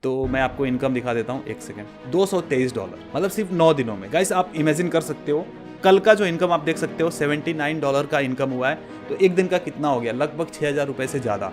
तो मैं आपको इनकम दिखा देता हूँ, एक सेकेंड। $223, मतलब सिर्फ 9 दिनों में। गाइस आप इमेजिन कर सकते हो, कल का जो इनकम आप देख सकते हो $79 का इनकम हुआ है, तो एक दिन का कितना हो गया, लगभग 6,000 रुपये से ज़्यादा।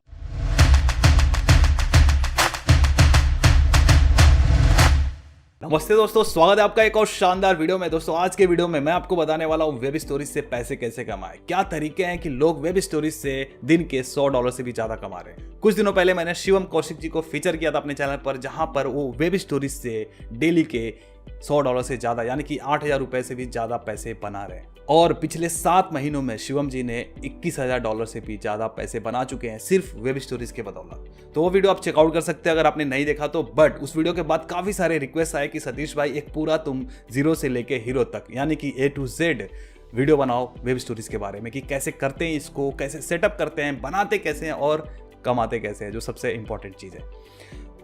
नमस्ते दोस्तों, स्वागत है आपका एक और शानदार वीडियो में। दोस्तों आज के वीडियो में मैं आपको बताने वाला हूँ वेब स्टोरीज से पैसे कैसे कमाएं। क्या तरीके हैं कि लोग वेब स्टोरीज से दिन के $100 से भी ज्यादा कमा रहे हैं। कुछ दिनों पहले मैंने शिवम कौशिक जी को फीचर किया था अपने चैनल पर, जहां पर वो वेब स्टोरीज से डेली के $100 से ज्यादा यानी कि 8,000 रुपए से भी ज्यादा पैसे बना रहे हैं। और पिछले 7 महीनों में शिवम जी ने $21,000 से भी ज्यादा पैसे बना चुके हैं सिर्फ वेब स्टोरीज के बदौलत। तो वो वीडियो आप चेकआउट कर सकते हैं अगर आपने नहीं देखा तो। बट उस वीडियो के बाद काफी सारे रिक्वेस्ट आए कि सतीश भाई एक पूरा तुम जीरो से लेके हीरो तक यानी कि A to Z वीडियो बनाओ वेब स्टोरीज के बारे में, कि कैसे करते हैं इसको, कैसे सेटअप करते हैं, बनाते कैसे हैं और कमाते कैसे हैं, जो सबसे इंपॉर्टेंट चीज है।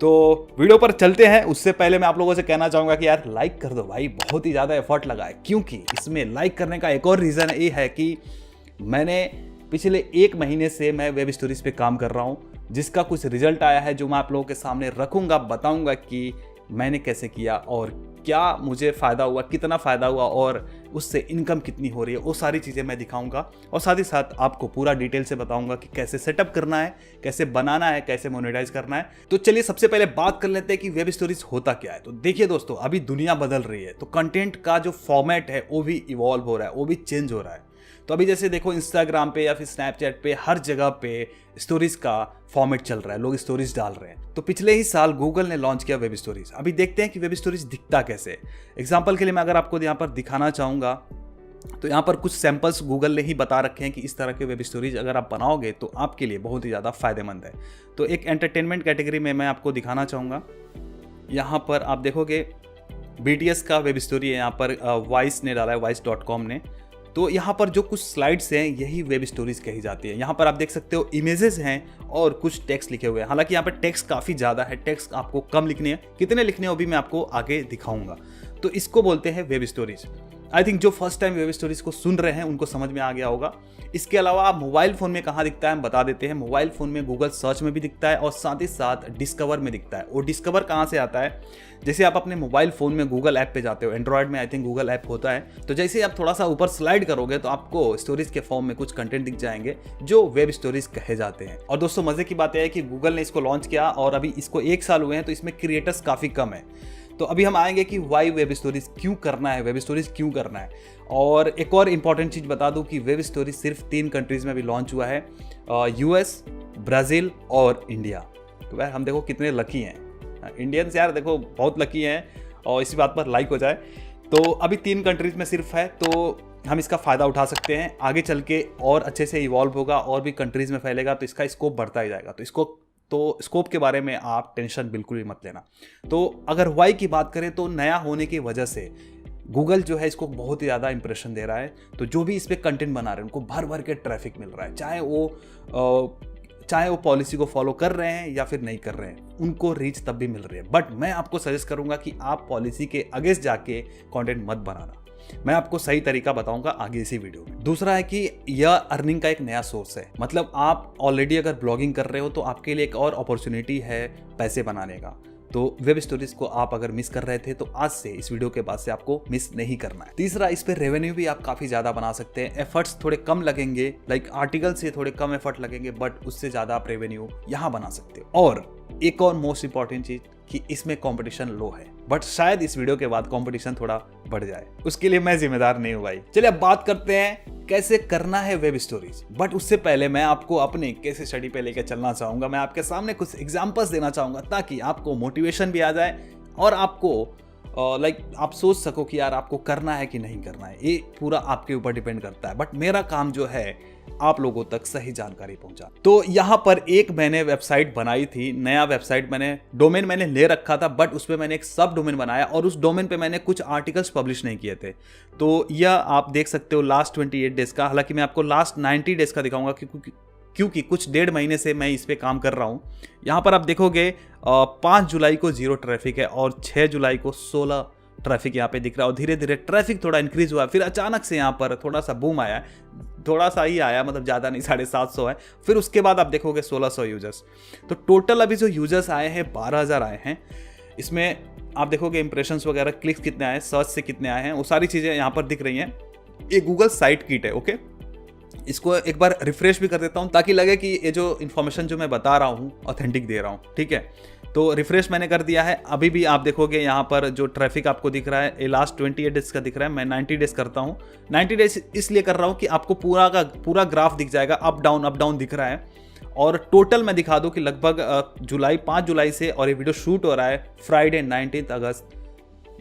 तो वीडियो पर चलते हैं। उससे पहले मैं आप लोगों से कहना चाहूंगा कि यार लाइक कर दो भाई, बहुत ही ज़्यादा एफर्ट लगा है। क्योंकि इसमें लाइक करने का एक और रीज़न ये है कि मैंने पिछले 1 महीने से मैं वेब स्टोरीज पे काम कर रहा हूँ, जिसका कुछ रिजल्ट आया है जो मैं आप लोगों के सामने रखूँगा, बताऊँगा कि मैंने कैसे किया और क्या मुझे फ़ायदा हुआ, कितना फ़ायदा हुआ और उससे इनकम कितनी हो रही है, वो सारी चीज़ें मैं दिखाऊंगा। और साथ ही साथ आपको पूरा डिटेल से बताऊंगा कि कैसे सेटअप करना है, कैसे बनाना है, कैसे मोनेटाइज करना है। तो चलिए सबसे पहले बात कर लेते हैं कि वेब स्टोरीज होता क्या है। तो देखिए दोस्तों, अभी दुनिया बदल रही है, तो कंटेंट का जो फॉर्मेट है वो भी इवॉल्व हो रहा है, वो भी चेंज हो रहा है। तो अभी जैसे देखो इंस्टाग्राम पे या फिर स्नैपचैट पे हर जगह पे स्टोरीज का फॉर्मेट चल रहा है, लोग स्टोरीज डाल रहे हैं। तो पिछले ही साल गूगल ने लॉन्च किया वेब स्टोरीज। अभी देखते हैं कि वेब स्टोरीज दिखता कैसे। एग्जांपल के लिए मैं अगर आपको यहाँ पर दिखाना चाहूँगा तो यहाँ पर कुछ सैंपल्स गूगल ने ही बता रखे हैं कि इस तरह के वेब स्टोरीज अगर आप बनाओगे तो आपके लिए बहुत ही ज़्यादा फायदेमंद है। तो एक एंटरटेनमेंट कैटेगरी में मैं आपको दिखाना चाहूँगा। यहाँ पर आप देखोगे BTS का वेब स्टोरी है, यहाँ पर वाइस ने डाला है, वाइस.com ने। तो यहाँ पर जो कुछ स्लाइड्स हैं यही वेब स्टोरीज कही जाती है। यहाँ पर आप देख सकते हो इमेजेस हैं और कुछ टेक्स्ट लिखे हुए हैं। हालांकि यहाँ पर टेक्स्ट काफ़ी ज़्यादा है, टेक्स्ट आपको कम लिखने हैं, कितने लिखने हैं वो भी मैं आपको आगे दिखाऊंगा। तो इसको बोलते हैं वेब स्टोरीज। आई थिंक जो फर्स्ट टाइम वेब स्टोरीज को सुन रहे हैं उनको समझ में आ गया होगा। इसके अलावा आप मोबाइल फ़ोन में कहाँ दिखता है हम बता देते हैं। मोबाइल फ़ोन में गूगल सर्च में भी दिखता है और साथ ही साथ डिस्कवर में दिखता है। और डिस्कवर कहाँ से आता है, जैसे आप अपने मोबाइल फ़ोन में गूगल ऐप पे जाते हो, एंड्रॉयड में आई थिंक गूगल ऐप होता है, तो जैसे आप थोड़ा सा ऊपर स्लाइड करोगे तो आपको स्टोरीज के फॉर्म में कुछ कंटेंट दिख जाएंगे जो वेब स्टोरीज कहे जाते हैं। और दोस्तों मजे की बात यह है कि गूगल ने इसको लॉन्च किया और अभी इसको 1 साल हुए हैं, तो इसमें क्रिएटर्स काफ़ी कम है। तो अभी हम आएंगे कि वाई वेब स्टोरीज क्यों करना है, वेब स्टोरीज क्यों करना है। और एक और इंपॉर्टेंट चीज़ बता दूं कि वेब स्टोरीज सिर्फ 3 कंट्रीज में भी लॉन्च हुआ है, US, ब्राज़ील और इंडिया। तो भाई हम देखो कितने लकी हैं इंडियंस, यार देखो बहुत लकी हैं और इसी बात पर लाइक हो जाए। तो अभी 3 कंट्रीज में सिर्फ है, तो हम इसका फ़ायदा उठा सकते हैं। आगे चल के और अच्छे से इवॉल्व होगा और भी कंट्रीज़ में फैलेगा तो इसका स्कोप बढ़ता ही जाएगा। तो स्कोप के बारे में आप टेंशन बिल्कुल भी मत लेना। तो अगर वाई की बात करें तो नया होने की वजह से गूगल जो है इसको बहुत ही ज़्यादा इंप्रेशन दे रहा है। तो जो भी इस पर कंटेंट बना रहे हैं उनको भर भर के ट्रैफिक मिल रहा है, चाहे वो पॉलिसी को फॉलो कर रहे हैं या फिर नहीं कर रहे हैं, उनको रीच तब भी मिल रही है। बट मैं आपको सजेस्ट करूंगा कि आप पॉलिसी के अगेंस्ट जाके कंटेंट मत बनाना। मैं आपको सही तरीका बताऊंगा आगे इसी वीडियो में। दूसरा है कि यह अर्निंग का एक नया सोर्स है। मतलब आप ऑलरेडी अगर ब्लॉगिंग कर रहे हो तो आपके लिए एक और अपॉर्चुनिटी है पैसे बनाने का। तो वेब स्टोरीज को आप अगर मिस कर रहे थे तो आज से इस वीडियो के बाद से आपको मिस नहीं करना है। तीसरा, इस पे रेवेन्यू भी आप काफी ज्यादा बना सकते हैं। एफर्ट्स थोड़े कम लगेंगे, लाइक आर्टिकल से थोड़े कम एफर्ट लगेंगे, बट उससे ज्यादा आप रेवेन्यू यहाँ बना सकते हो। और एक और मोस्ट इंपॉर्टेंट चीज कि इसमें कंपटीशन लो है, बट शायद इस वीडियो के बाद कंपटीशन थोड़ा बढ़ जाए, उसके लिए मैं जिम्मेदार नहीं हूं भाई। चलिए अब बात करते हैं कैसे करना है वेब स्टोरीज। बट उससे पहले मैं आपको अपने केस स्टडी पे लेकर चलना चाहूंगा। मैं आपके सामने कुछ एग्जांपल्स देना चाहूंगा ताकि आपको मोटिवेशन भी आ जाए और आपको आप सोच सको कि यार आपको करना है कि नहीं करना है। ये पूरा आपके ऊपर डिपेंड करता है, बट मेरा काम जो है आप लोगों तक सही जानकारी पहुंचा। तो यहाँ पर एक मैंने वेबसाइट बनाई थी, नया वेबसाइट डोमेन मैंने ले रखा था, बट उसमें मैंने एक सब डोमेन बनाया और उस डोमेन पे मैंने कुछ आर्टिकल्स पब्लिश नहीं किए थे। तो यह आप देख सकते हो लास्ट 28 डेज का। हालांकि मैं आपको लास्ट 90 डेज का दिखाऊंगा क्योंकि कुछ 1.5 महीने से मैं इस पे काम कर रहा हूँ। यहाँ पर आप देखोगे 5 जुलाई को 0 ट्रैफिक है और 6 जुलाई को 16 ट्रैफिक यहाँ पे दिख रहा है और धीरे धीरे ट्रैफिक थोड़ा इंक्रीज हुआ, फिर अचानक से यहाँ पर थोड़ा सा बूम आया, थोड़ा सा ही आया, मतलब ज़्यादा नहीं, 750 है। फिर उसके बाद आप देखोगे 1600 यूजर्स। तो टोटल अभी जो यूजर्स आए हैं 12,000 आए हैं। इसमें आप देखोगे इंप्रेशंस वगैरह, क्लिक्स कितने आए हैं, सर्च से कितने आए हैं, वो सारी चीज़ें यहाँ पर दिख रही हैं। ये गूगल साइट किट है, ओके। इसको एक बार रिफ्रेश भी कर देता हूँ ताकि लगे कि ये जो इन्फॉर्मेशन जो मैं बता रहा हूँ ऑथेंटिक दे रहा हूँ, ठीक है। तो रिफ्रेश मैंने कर दिया है। अभी भी आप देखोगे यहाँ पर जो ट्रैफिक आपको दिख रहा है ये लास्ट 28 डेज का दिख रहा है। मैं 90 डेज करता हूँ। 90 डेज इसलिए कर रहा हूँ कि आपको पूरा का पूरा ग्राफ दिख जाएगा, अप डाउन दिख रहा है। और टोटल मैं दिखा दूँ कि लगभग 5 जुलाई से, और ये वीडियो शूट हो रहा है फ्राइडे 19 अगस्त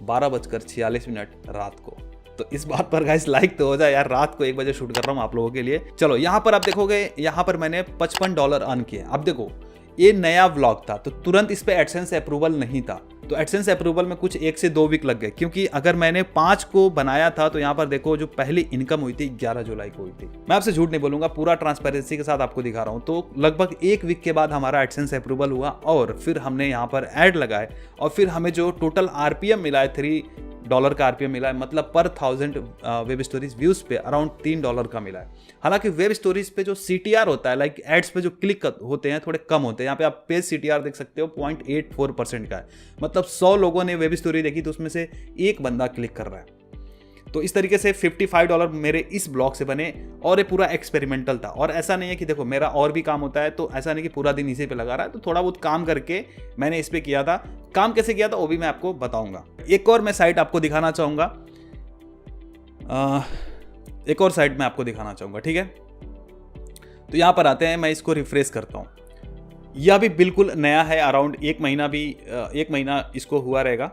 12:46 रात को। तो इस बात पर गाइस लाइक तो हो जाए यार, रात को 1 बजे शूट कर रहा हूँ आप लोगों के लिए। चलो यहाँ पर आप देखोगे, यहाँ पर मैंने $55 अर्न किए। अब देखो ये नया व्लॉग था तो तुरंत इस पे एडसेंस अप्रूवल नहीं था, तो एडसेंस अप्रूवल में कुछ 1 से 2 वीक लग गए, क्योंकि अगर मैंने 5 को बनाया था तो यहाँ पर देखो जो पहली इनकम हुई थी 11 जुलाई को हुई थी। मैं आपसे झूठ नहीं बोलूंगा, पूरा ट्रांसपेरेंसी के साथ आपको दिखा रहा हूँ। तो लगभग 1 वीक के बाद हमारा एडसेंस अप्रूवल हुआ और फिर हमने यहाँ पर ऐड लगाए और फिर हमें जो टोटल आरपीएम मिला है $3 का आरपीएम मिला है, मतलब पर 1000 वेब स्टोरीज व्यूज पे अराउंड $3 का मिला है। हालांकि वेब स्टोरीज पे जो सीटीआर होता है, लाइक एड्स पे जो क्लिक होते हैं थोड़े कम होते हैं। यहाँ पे आप पेज सीटीआर देख सकते हो 0.84% का है, मतलब 100 लोगों ने वेब स्टोरी देखी तो उसमें से 1 बंदा क्लिक कर रहा है। तो इस तरीके से $55 मेरे इस ब्लॉग से बने और ये पूरा एक्सपेरिमेंटल था। और ऐसा नहीं है कि देखो मेरा और भी काम होता है, तो ऐसा नहीं कि पूरा दिन इसी पे लगा रहा है, तो थोड़ा बहुत काम करके मैंने इस पे किया था। काम कैसे किया था वो भी मैं आपको बताऊंगा। एक और मैं साइट आपको दिखाना चाहूंगा, एक और साइट मैं आपको दिखाना चाहूंगा, ठीक है। तो यहाँ पर आते हैं, मैं इसको रिफ्रेश करता हूँ। यह भी बिल्कुल नया है, अराउंड 1 महीना इसको हुआ रहेगा।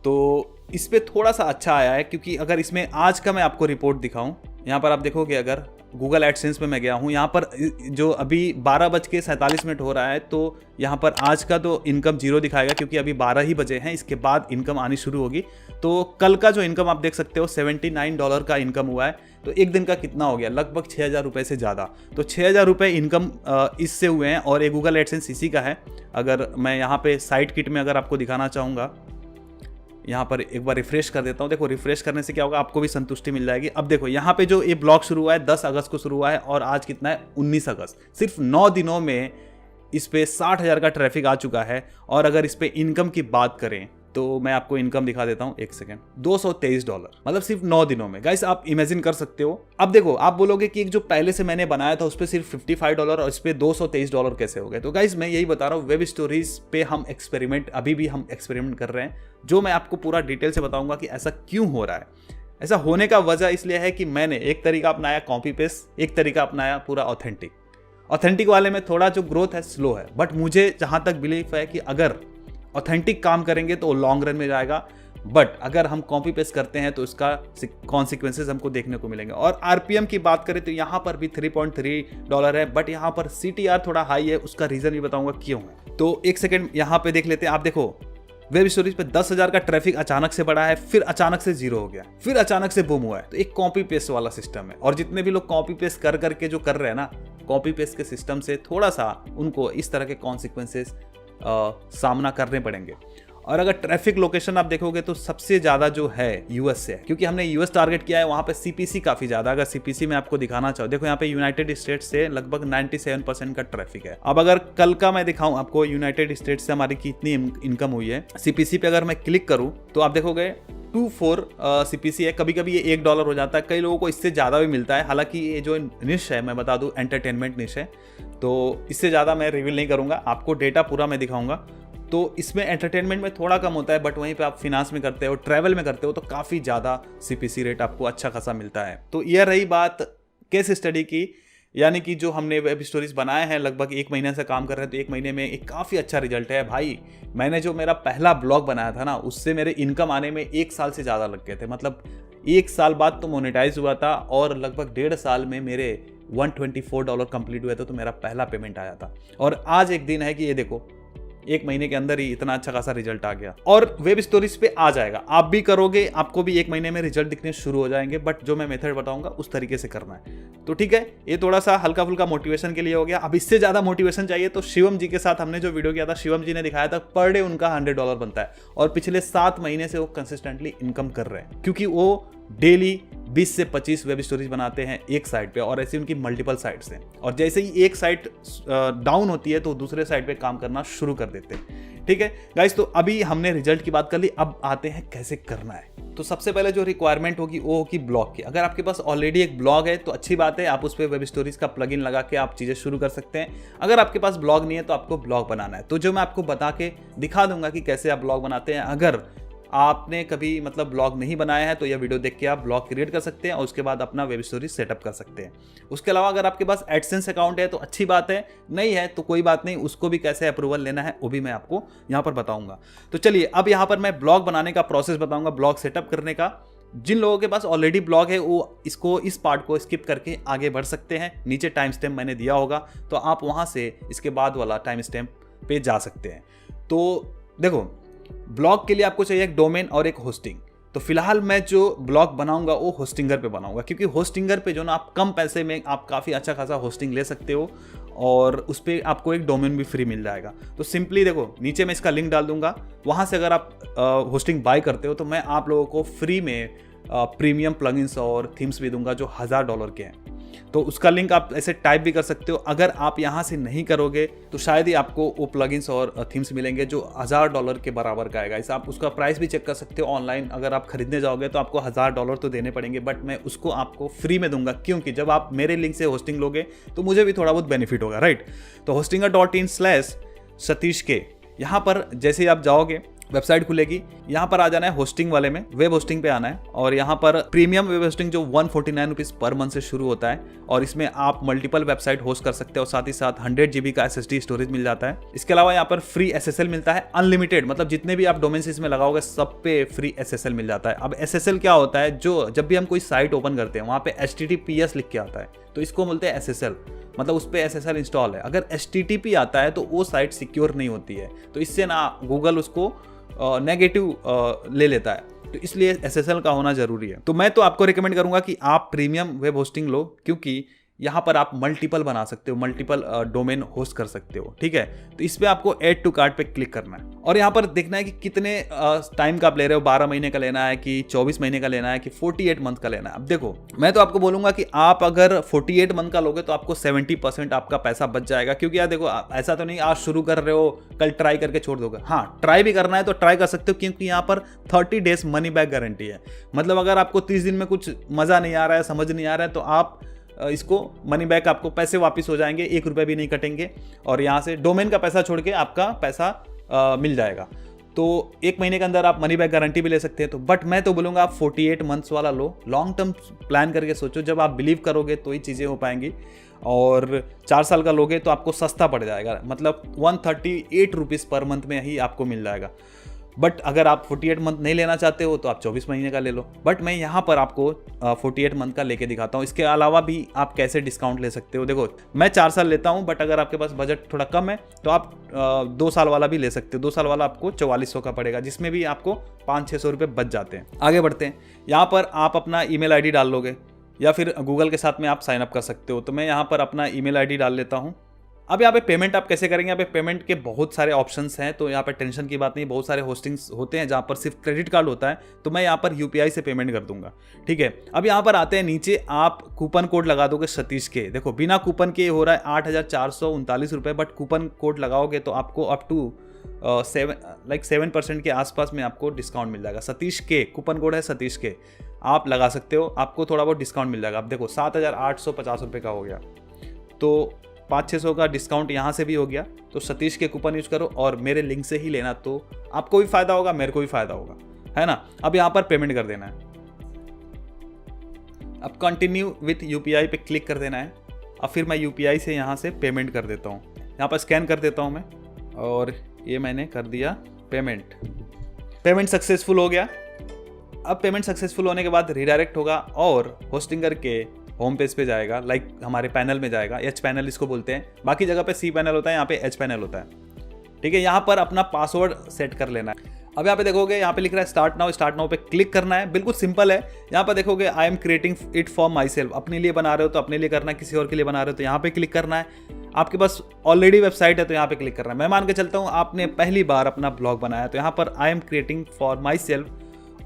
तो इस पर थोड़ा सा अच्छा आया है, क्योंकि अगर इसमें आज का मैं आपको रिपोर्ट दिखाऊं, यहाँ पर आप देखोगे अगर गूगल एडसेंस में मैं गया हूँ, यहाँ पर जो अभी 12:47 हो रहा है, तो यहाँ पर आज का तो इनकम 0 दिखाएगा, क्योंकि अभी 12 ही बजे हैं। इसके बाद इनकम आनी शुरू होगी। तो कल का जो इनकम आप देख सकते हो $79 का इनकम हुआ है। तो एक दिन का कितना हो गया, लगभग 6,000 रुपये से ज़्यादा। तो 6,000 रुपये इनकम इससे हुए हैं और ये गूगल एडसेंस इसी का है। अगर मैं यहाँ पे साइट किट में अगर आपको दिखाना चाहूँगा, यहाँ पर एक बार रिफ्रेश कर देता हूँ। देखो रिफ्रेश करने से क्या होगा, आपको भी संतुष्टि मिल जाएगी। अब देखो यहाँ पे जो ये ब्लॉग शुरू हुआ है 10 अगस्त को शुरू हुआ है और आज कितना है 19 अगस्त। सिर्फ 9 दिनों में इस पे 60,000 का ट्रैफिक आ चुका है। और अगर इस पे इनकम की बात करें तो मैं आपको इनकम दिखा देता हूँ, एक सेकेंड, $223, मतलब सिर्फ 9 दिनों में। गाइस आप इमेजिन कर सकते हो। अब देखो आप बोलोगे कि एक जो पहले से मैंने बनाया था उस पर सिर्फ $55 और इस पे $223 कैसे हो गए। तो गाइस मैं यही बता रहा हूँ, वेब स्टोरीज पे हम अभी भी हम एक्सपेरिमेंट कर रहे हैं, जो मैं आपको पूरा डिटेल से बताऊंगा कि ऐसा क्यों हो रहा है। ऐसा होने का वजह इसलिए है कि मैंने एक तरीका अपनाया कॉपी पेस्ट, एक तरीका अपनाया पूरा ऑथेंटिक वाले में थोड़ा जो ग्रोथ है स्लो है, बट मुझे जहां तक बिलीफ है कि अगर ऑथेंटिक काम करेंगे तो लॉन्ग रन में जाएगा। बट अगर हम कॉपी पेस्ट करते हैं तो इसका कॉन्सिक्वेंसेस हमको देखने को मिलेंगे। और आरपीएम की बात करें तो यहाँ पर भी $3.3 है, बट यहाँ पर सीटीआर थोड़ा हाई है। उसका रीजन भी बताऊंगा क्यों है। तो एक सेकेंड यहाँ पे देख लेते हैं। आप देखो वेब स्टोरीज पे 10,000 का ट्रैफिक अचानक से बढ़ा है, फिर अचानक से 0 हो गया, फिर अचानक से बूम हुआ है। तो एक कॉपी पेस्ट वाला सिस्टम है। और जितने भी लोग कॉपी पेस्ट कर करके जो कर रहे हैं ना, कॉपी पेस्ट के सिस्टम से थोड़ा सा उनको इस तरह के कॉन्सिक्वेंसेस सामना करने पड़ेंगे। और अगर ट्रैफिक लोकेशन आप देखोगे तो सबसे ज़्यादा जो है यूएस से है, क्योंकि हमने यूएस टारगेट किया है। वहाँ पे सीपीसी काफ़ी ज़्यादा। अगर सीपीसी में आपको दिखाना चाहो, देखो यहाँ पे यूनाइटेड स्टेट्स से लगभग 97% का ट्रैफिक है। अब अगर कल का मैं दिखाऊं आपको यूनाइटेड स्टेट्स से हमारी कितनी इनकम हुई है, सीपीसी पे अगर मैं क्लिक करूँ तो आप देखोगे 24 सीपीसी है। कभी कभी ये $1 हो जाता है, कई लोगों को इससे ज़्यादा भी मिलता है। हालांकि ये जो निश है मैं बता दूं एंटरटेनमेंट निश है, तो इससे ज़्यादा मैं रिवील नहीं करूँगा, आपको डेटा पूरा मैं दिखाऊंगा। तो इसमें एंटरटेनमेंट में थोड़ा कम होता है, बट वहीं पे आप फिनांस में करते हो, ट्रैवल में करते हो तो काफ़ी ज़्यादा सीपीसी रेट आपको अच्छा खासा मिलता है। तो यह रही बात केस स्टडी की, यानी कि जो हमने वेब स्टोरीज बनाए हैं, लगभग 1 महीने से काम कर रहे हैं, तो 1 महीने में एक काफ़ी अच्छा रिजल्ट है भाई। मैंने जो मेरा पहला ब्लॉग बनाया था ना, उससे मेरे इनकम आने में 1 साल से ज़्यादा लग गए थे। मतलब 1 साल बाद तो मोनेटाइज हुआ था और लगभग 1.5 साल में मेरे $124 कंप्लीट हुए थे, तो मेरा पहला पेमेंट आया था। और आज एक दिन है कि ये देखो 1 महीने के अंदर ही इतना अच्छा खासा रिजल्ट आ गया और वेब स्टोरीज पे आ जाएगा। आप भी करोगे, आपको भी 1 महीने में रिजल्ट दिखने शुरू हो जाएंगे, बट जो मैं मेथड बताऊंगा उस तरीके से करना है। तो ठीक है, ये थोड़ा सा हल्का फुल्का मोटिवेशन के लिए हो गया। अब इससे ज्यादा मोटिवेशन चाहिए तो शिवम जी के साथ हमने जो वीडियो किया था, शिवम जी ने दिखाया था पर डे उनका $100 बनता है और पिछले 7 महीने से वो कंसिस्टेंटली इनकम कर रहे हैं, क्योंकि वो डेली 20 से 25 वेब स्टोरीज बनाते हैं एक साइट पे और ऐसी उनकी मल्टीपल साइट्स हैं। और जैसे ही एक साइट डाउन होती है तो दूसरे साइट पे काम करना शुरू कर देते हैं। ठीक है गाइस, तो अभी हमने रिजल्ट की बात कर ली, अब आते हैं कैसे करना है। तो सबसे पहले जो रिक्वायरमेंट होगी वो होगी ब्लॉग की। अगर आपके पास ऑलरेडी एक ब्लॉग है तो अच्छी बात है, आप उस पर वेब स्टोरीज का प्लगइन लगा के आप चीज़ें शुरू कर सकते हैं। अगर आपके पास ब्लॉग नहीं है तो आपको ब्लॉग बनाना है, तो जो मैं आपको बता के दिखा दूंगा कि कैसे आप ब्लॉग बनाते हैं। अगर आपने कभी मतलब ब्लॉग नहीं बनाया है तो यह वीडियो देख के आप ब्लॉग क्रिएट कर सकते हैं और उसके बाद अपना वेब स्टोरी सेटअप कर सकते हैं। उसके अलावा अगर आपके पास एडसेंस अकाउंट है तो अच्छी बात है, नहीं है तो कोई बात नहीं, उसको भी कैसे अप्रूवल लेना है वो भी मैं आपको यहाँ पर बताऊंगा। तो चलिए अब यहाँ पर मैं ब्लॉग बनाने का प्रोसेस बताऊंगा, ब्लॉग सेटअप करने का। जिन लोगों के पास ऑलरेडी ब्लॉग है वो इस पार्ट को स्किप करके आगे बढ़ सकते हैं। नीचे टाइम स्टैम्प मैंने दिया होगा तो आप वहाँ से इसके बाद वाला टाइम स्टैम्प पे जा सकते हैं। तो देखो, ब्लॉग के लिए आपको चाहिए एक डोमेन और एक होस्टिंग। तो फिलहाल मैं जो ब्लॉग बनाऊंगा वो होस्टिंगर पे बनाऊंगा, क्योंकि होस्टिंगर पे जो ना आप कम पैसे में आप काफ़ी अच्छा खासा होस्टिंग ले सकते हो और उस पर आपको एक डोमेन भी फ्री मिल जाएगा। तो सिंपली देखो, नीचे मैं इसका लिंक डाल दूंगा, वहाँ से अगर आप होस्टिंग बाय करते हो तो मैं आप लोगों को फ्री में प्रीमियम प्लगइन्स और थीम्स भी दूंगा जो $1000 के हैं। तो उसका लिंक आप ऐसे टाइप भी कर सकते हो। अगर आप यहाँ से नहीं करोगे तो शायद ही आपको वो प्लगइन्स और थीम्स मिलेंगे जो $1000 के बराबर का आएगा। इसे आप उसका प्राइस भी चेक कर सकते हो ऑनलाइन। अगर आप खरीदने जाओगे तो आपको $1000 तो देने पड़ेंगे, बट मैं उसको आपको फ्री में दूंगा, क्योंकि जब आप मेरे लिंक से होस्टिंग लोगे तो मुझे भी थोड़ा बहुत बेनिफिट होगा, राइट। तो hostinger.in/सतीश के, यहाँ पर जैसे ही आप जाओगे वेबसाइट खुलेगी, यहाँ पर आ जाना है होस्टिंग वाले में, वेब होस्टिंग पे आना है और यहाँ पर प्रीमियम वेब होस्टिंग जो 149 रुपीज़ पर मंथ से शुरू होता है और इसमें आप मल्टीपल वेबसाइट होस्ट कर सकते हो और साथ ही साथ 100 GB का SSD स्टोरेज मिल जाता है। इसके अलावा यहाँ पर फ्री SSL मिलता है अनलिमिटेड, मतलब जितने भी आप डोमेन्स इसमें लगाओगे सब पे फ्री SSL मिल जाता है। अब SSL क्या होता है, जो जब भी हम कोई साइट ओपन करते हैं वहाँ पे HTTPS लिख के आता है तो इसको बोलते हैं SSL, मतलब उस पर SSL इंस्टॉल है। अगर HTTP आता है तो वो साइट सिक्योर नहीं होती है, तो इससे ना गूगल उसको नेगेटिव ले लेता है, तो इसलिए SSL का होना जरूरी है। तो मैं तो आपको रिकमेंड करूंगा कि आप प्रीमियम वेब होस्टिंग लो, क्योंकि यहाँ पर आप मल्टीपल बना सकते हो, मल्टीपल डोमेन होस्ट कर सकते हो। ठीक है, तो इस पे आपको ऐड टू कार्ट पे क्लिक करना है और यहाँ पर देखना है कि कितने टाइम का आप ले रहे हो, 12 महीने का लेना है कि 24 महीने का लेना है कि 48 मंथ का लेना है। अब देखो, मैं तो आपको बोलूंगा कि आप अगर 48 मंथ का लोगे तो आपको 70% आपका पैसा बच जाएगा, क्योंकि यार देखो, ऐसा तो नहीं आज शुरू कर रहे हो कल ट्राई करके छोड़ दोगे। हाँ, ट्राई भी करना है तो ट्राई कर सकते हो, क्योंकि यहाँ पर 30 डेज मनी बैक गारंटी है। मतलब अगर आपको 30 दिन में कुछ मजा नहीं आ रहा है, समझ नहीं आ रहा है, तो आप इसको मनी बैक, आपको पैसे वापस हो जाएंगे, 1 रुपये भी नहीं कटेंगे और यहाँ से डोमेन का पैसा छोड़ के आपका पैसा मिल जाएगा। तो 1 महीने के अंदर आप मनी बैक गारंटी भी ले सकते हैं। तो बट मैं तो बोलूँगा आप 48 मंथ्स वाला लो, लॉन्ग टर्म प्लान करके सोचो। जब आप बिलीव करोगे तो ही चीज़ें हो पाएंगी। और 4 साल का लोगे तो आपको सस्ता पड़ जाएगा, मतलब 138 रुपीज़ पर मंथ में ही आपको मिल जाएगा। बट अगर आप 48 मंथ नहीं लेना चाहते हो तो आप 24 महीने का ले लो। बट मैं यहाँ पर आपको 48 मंथ का लेके दिखाता हूँ। इसके अलावा भी आप कैसे डिस्काउंट ले सकते हो। देखो, मैं 4 साल लेता हूँ, बट अगर आपके पास बजट थोड़ा कम है तो आप 2 साल वाला भी ले सकते हो। 2 साल वाला आपको 4400 का पड़ेगा, जिसमें भी आपको 500-600 रुपये बच जाते हैं। आगे बढ़ते हैं, यहाँ पर आप अपना ईमेल ID डाल लोगे या फिर गूगल के साथ में आप साइन अप कर सकते हो। तो मैं यहाँ पर अपना ईमेल ID डाल लेता हूँ। अब यहाँ पे पेमेंट आप कैसे करेंगे, यहाँ पे पेमेंट के बहुत सारे ऑप्शंस हैं, तो यहाँ पे टेंशन की बात नहीं। बहुत सारे होस्टिंग्स होते हैं जहाँ पर सिर्फ क्रेडिट कार्ड होता है, तो मैं यहाँ पर UPI से पेमेंट कर दूंगा। ठीक है, अब यहाँ पर आते हैं नीचे, आप कूपन कोड लगा दोगे सतीश के। देखो, बिना कूपन के हो रहा है 8,439 रुपये, बट कूपन कोड लगाओगे तो आपको अप टू 7% के आसपास में आपको डिस्काउंट मिल जाएगा। सतीश के कूपन कोड है, सतीश के, आप लगा सकते हो, आपको थोड़ा बहुत डिस्काउंट मिल जाएगा। अब देखो 7,850 रुपये का हो गया, तो 500-600 का डिस्काउंट यहाँ से भी हो गया। तो सतीश के कूपन यूज करो और मेरे लिंक से ही लेना, तो आपको भी फायदा होगा, मेरे को भी फायदा होगा, है ना। अब यहाँ पर पेमेंट कर देना है। अब कंटिन्यू विथ UPI पे क्लिक कर देना है। अब फिर मैं UPI से यहाँ से पेमेंट कर देता हूँ। यहाँ पर स्कैन कर देता हूँ मैं, और ये मैंने कर दिया पेमेंट सक्सेसफुल हो गया। अब पेमेंट सक्सेसफुल होने के बाद रिडायरेक्ट होगा और होस्टिंगर के होम पेज पे जाएगा, लाइक हमारे पैनल में जाएगा। H पैनल इसको बोलते हैं, बाकी जगह पे C पैनल होता है, यहाँ पे H पैनल होता है। ठीक है, यहाँ पर अपना पासवर्ड सेट कर लेना है। अब यहाँ पे देखोगे, यहाँ पे लिख रहा है स्टार्ट नाउ पे क्लिक करना है। बिल्कुल सिंपल है। यहाँ पर देखोगे I am creating it for my self, अपने लिए बना रहे हो तो अपने लिए करना है, किसी और के लिए बना रहे हो तो यहाँ पे क्लिक करना है। आपके पास ऑलरेडी वेबसाइट है तो यहाँ पे क्लिक करना है। मैं मान के चलता हूँ आपने पहली बार अपना ब्लॉग बनाया, तो यहाँ पर I am creating for my self,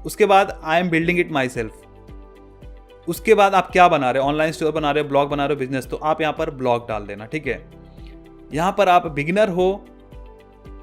उसके बाद I am building it my self. उसके बाद आप क्या बना रहे हो, ऑनलाइन स्टोर बना रहे हो, ब्लॉग बना रहे हो, बिजनेस, तो आप यहाँ पर ब्लॉग डाल देना। ठीक है, यहाँ पर आप बिगिनर हो,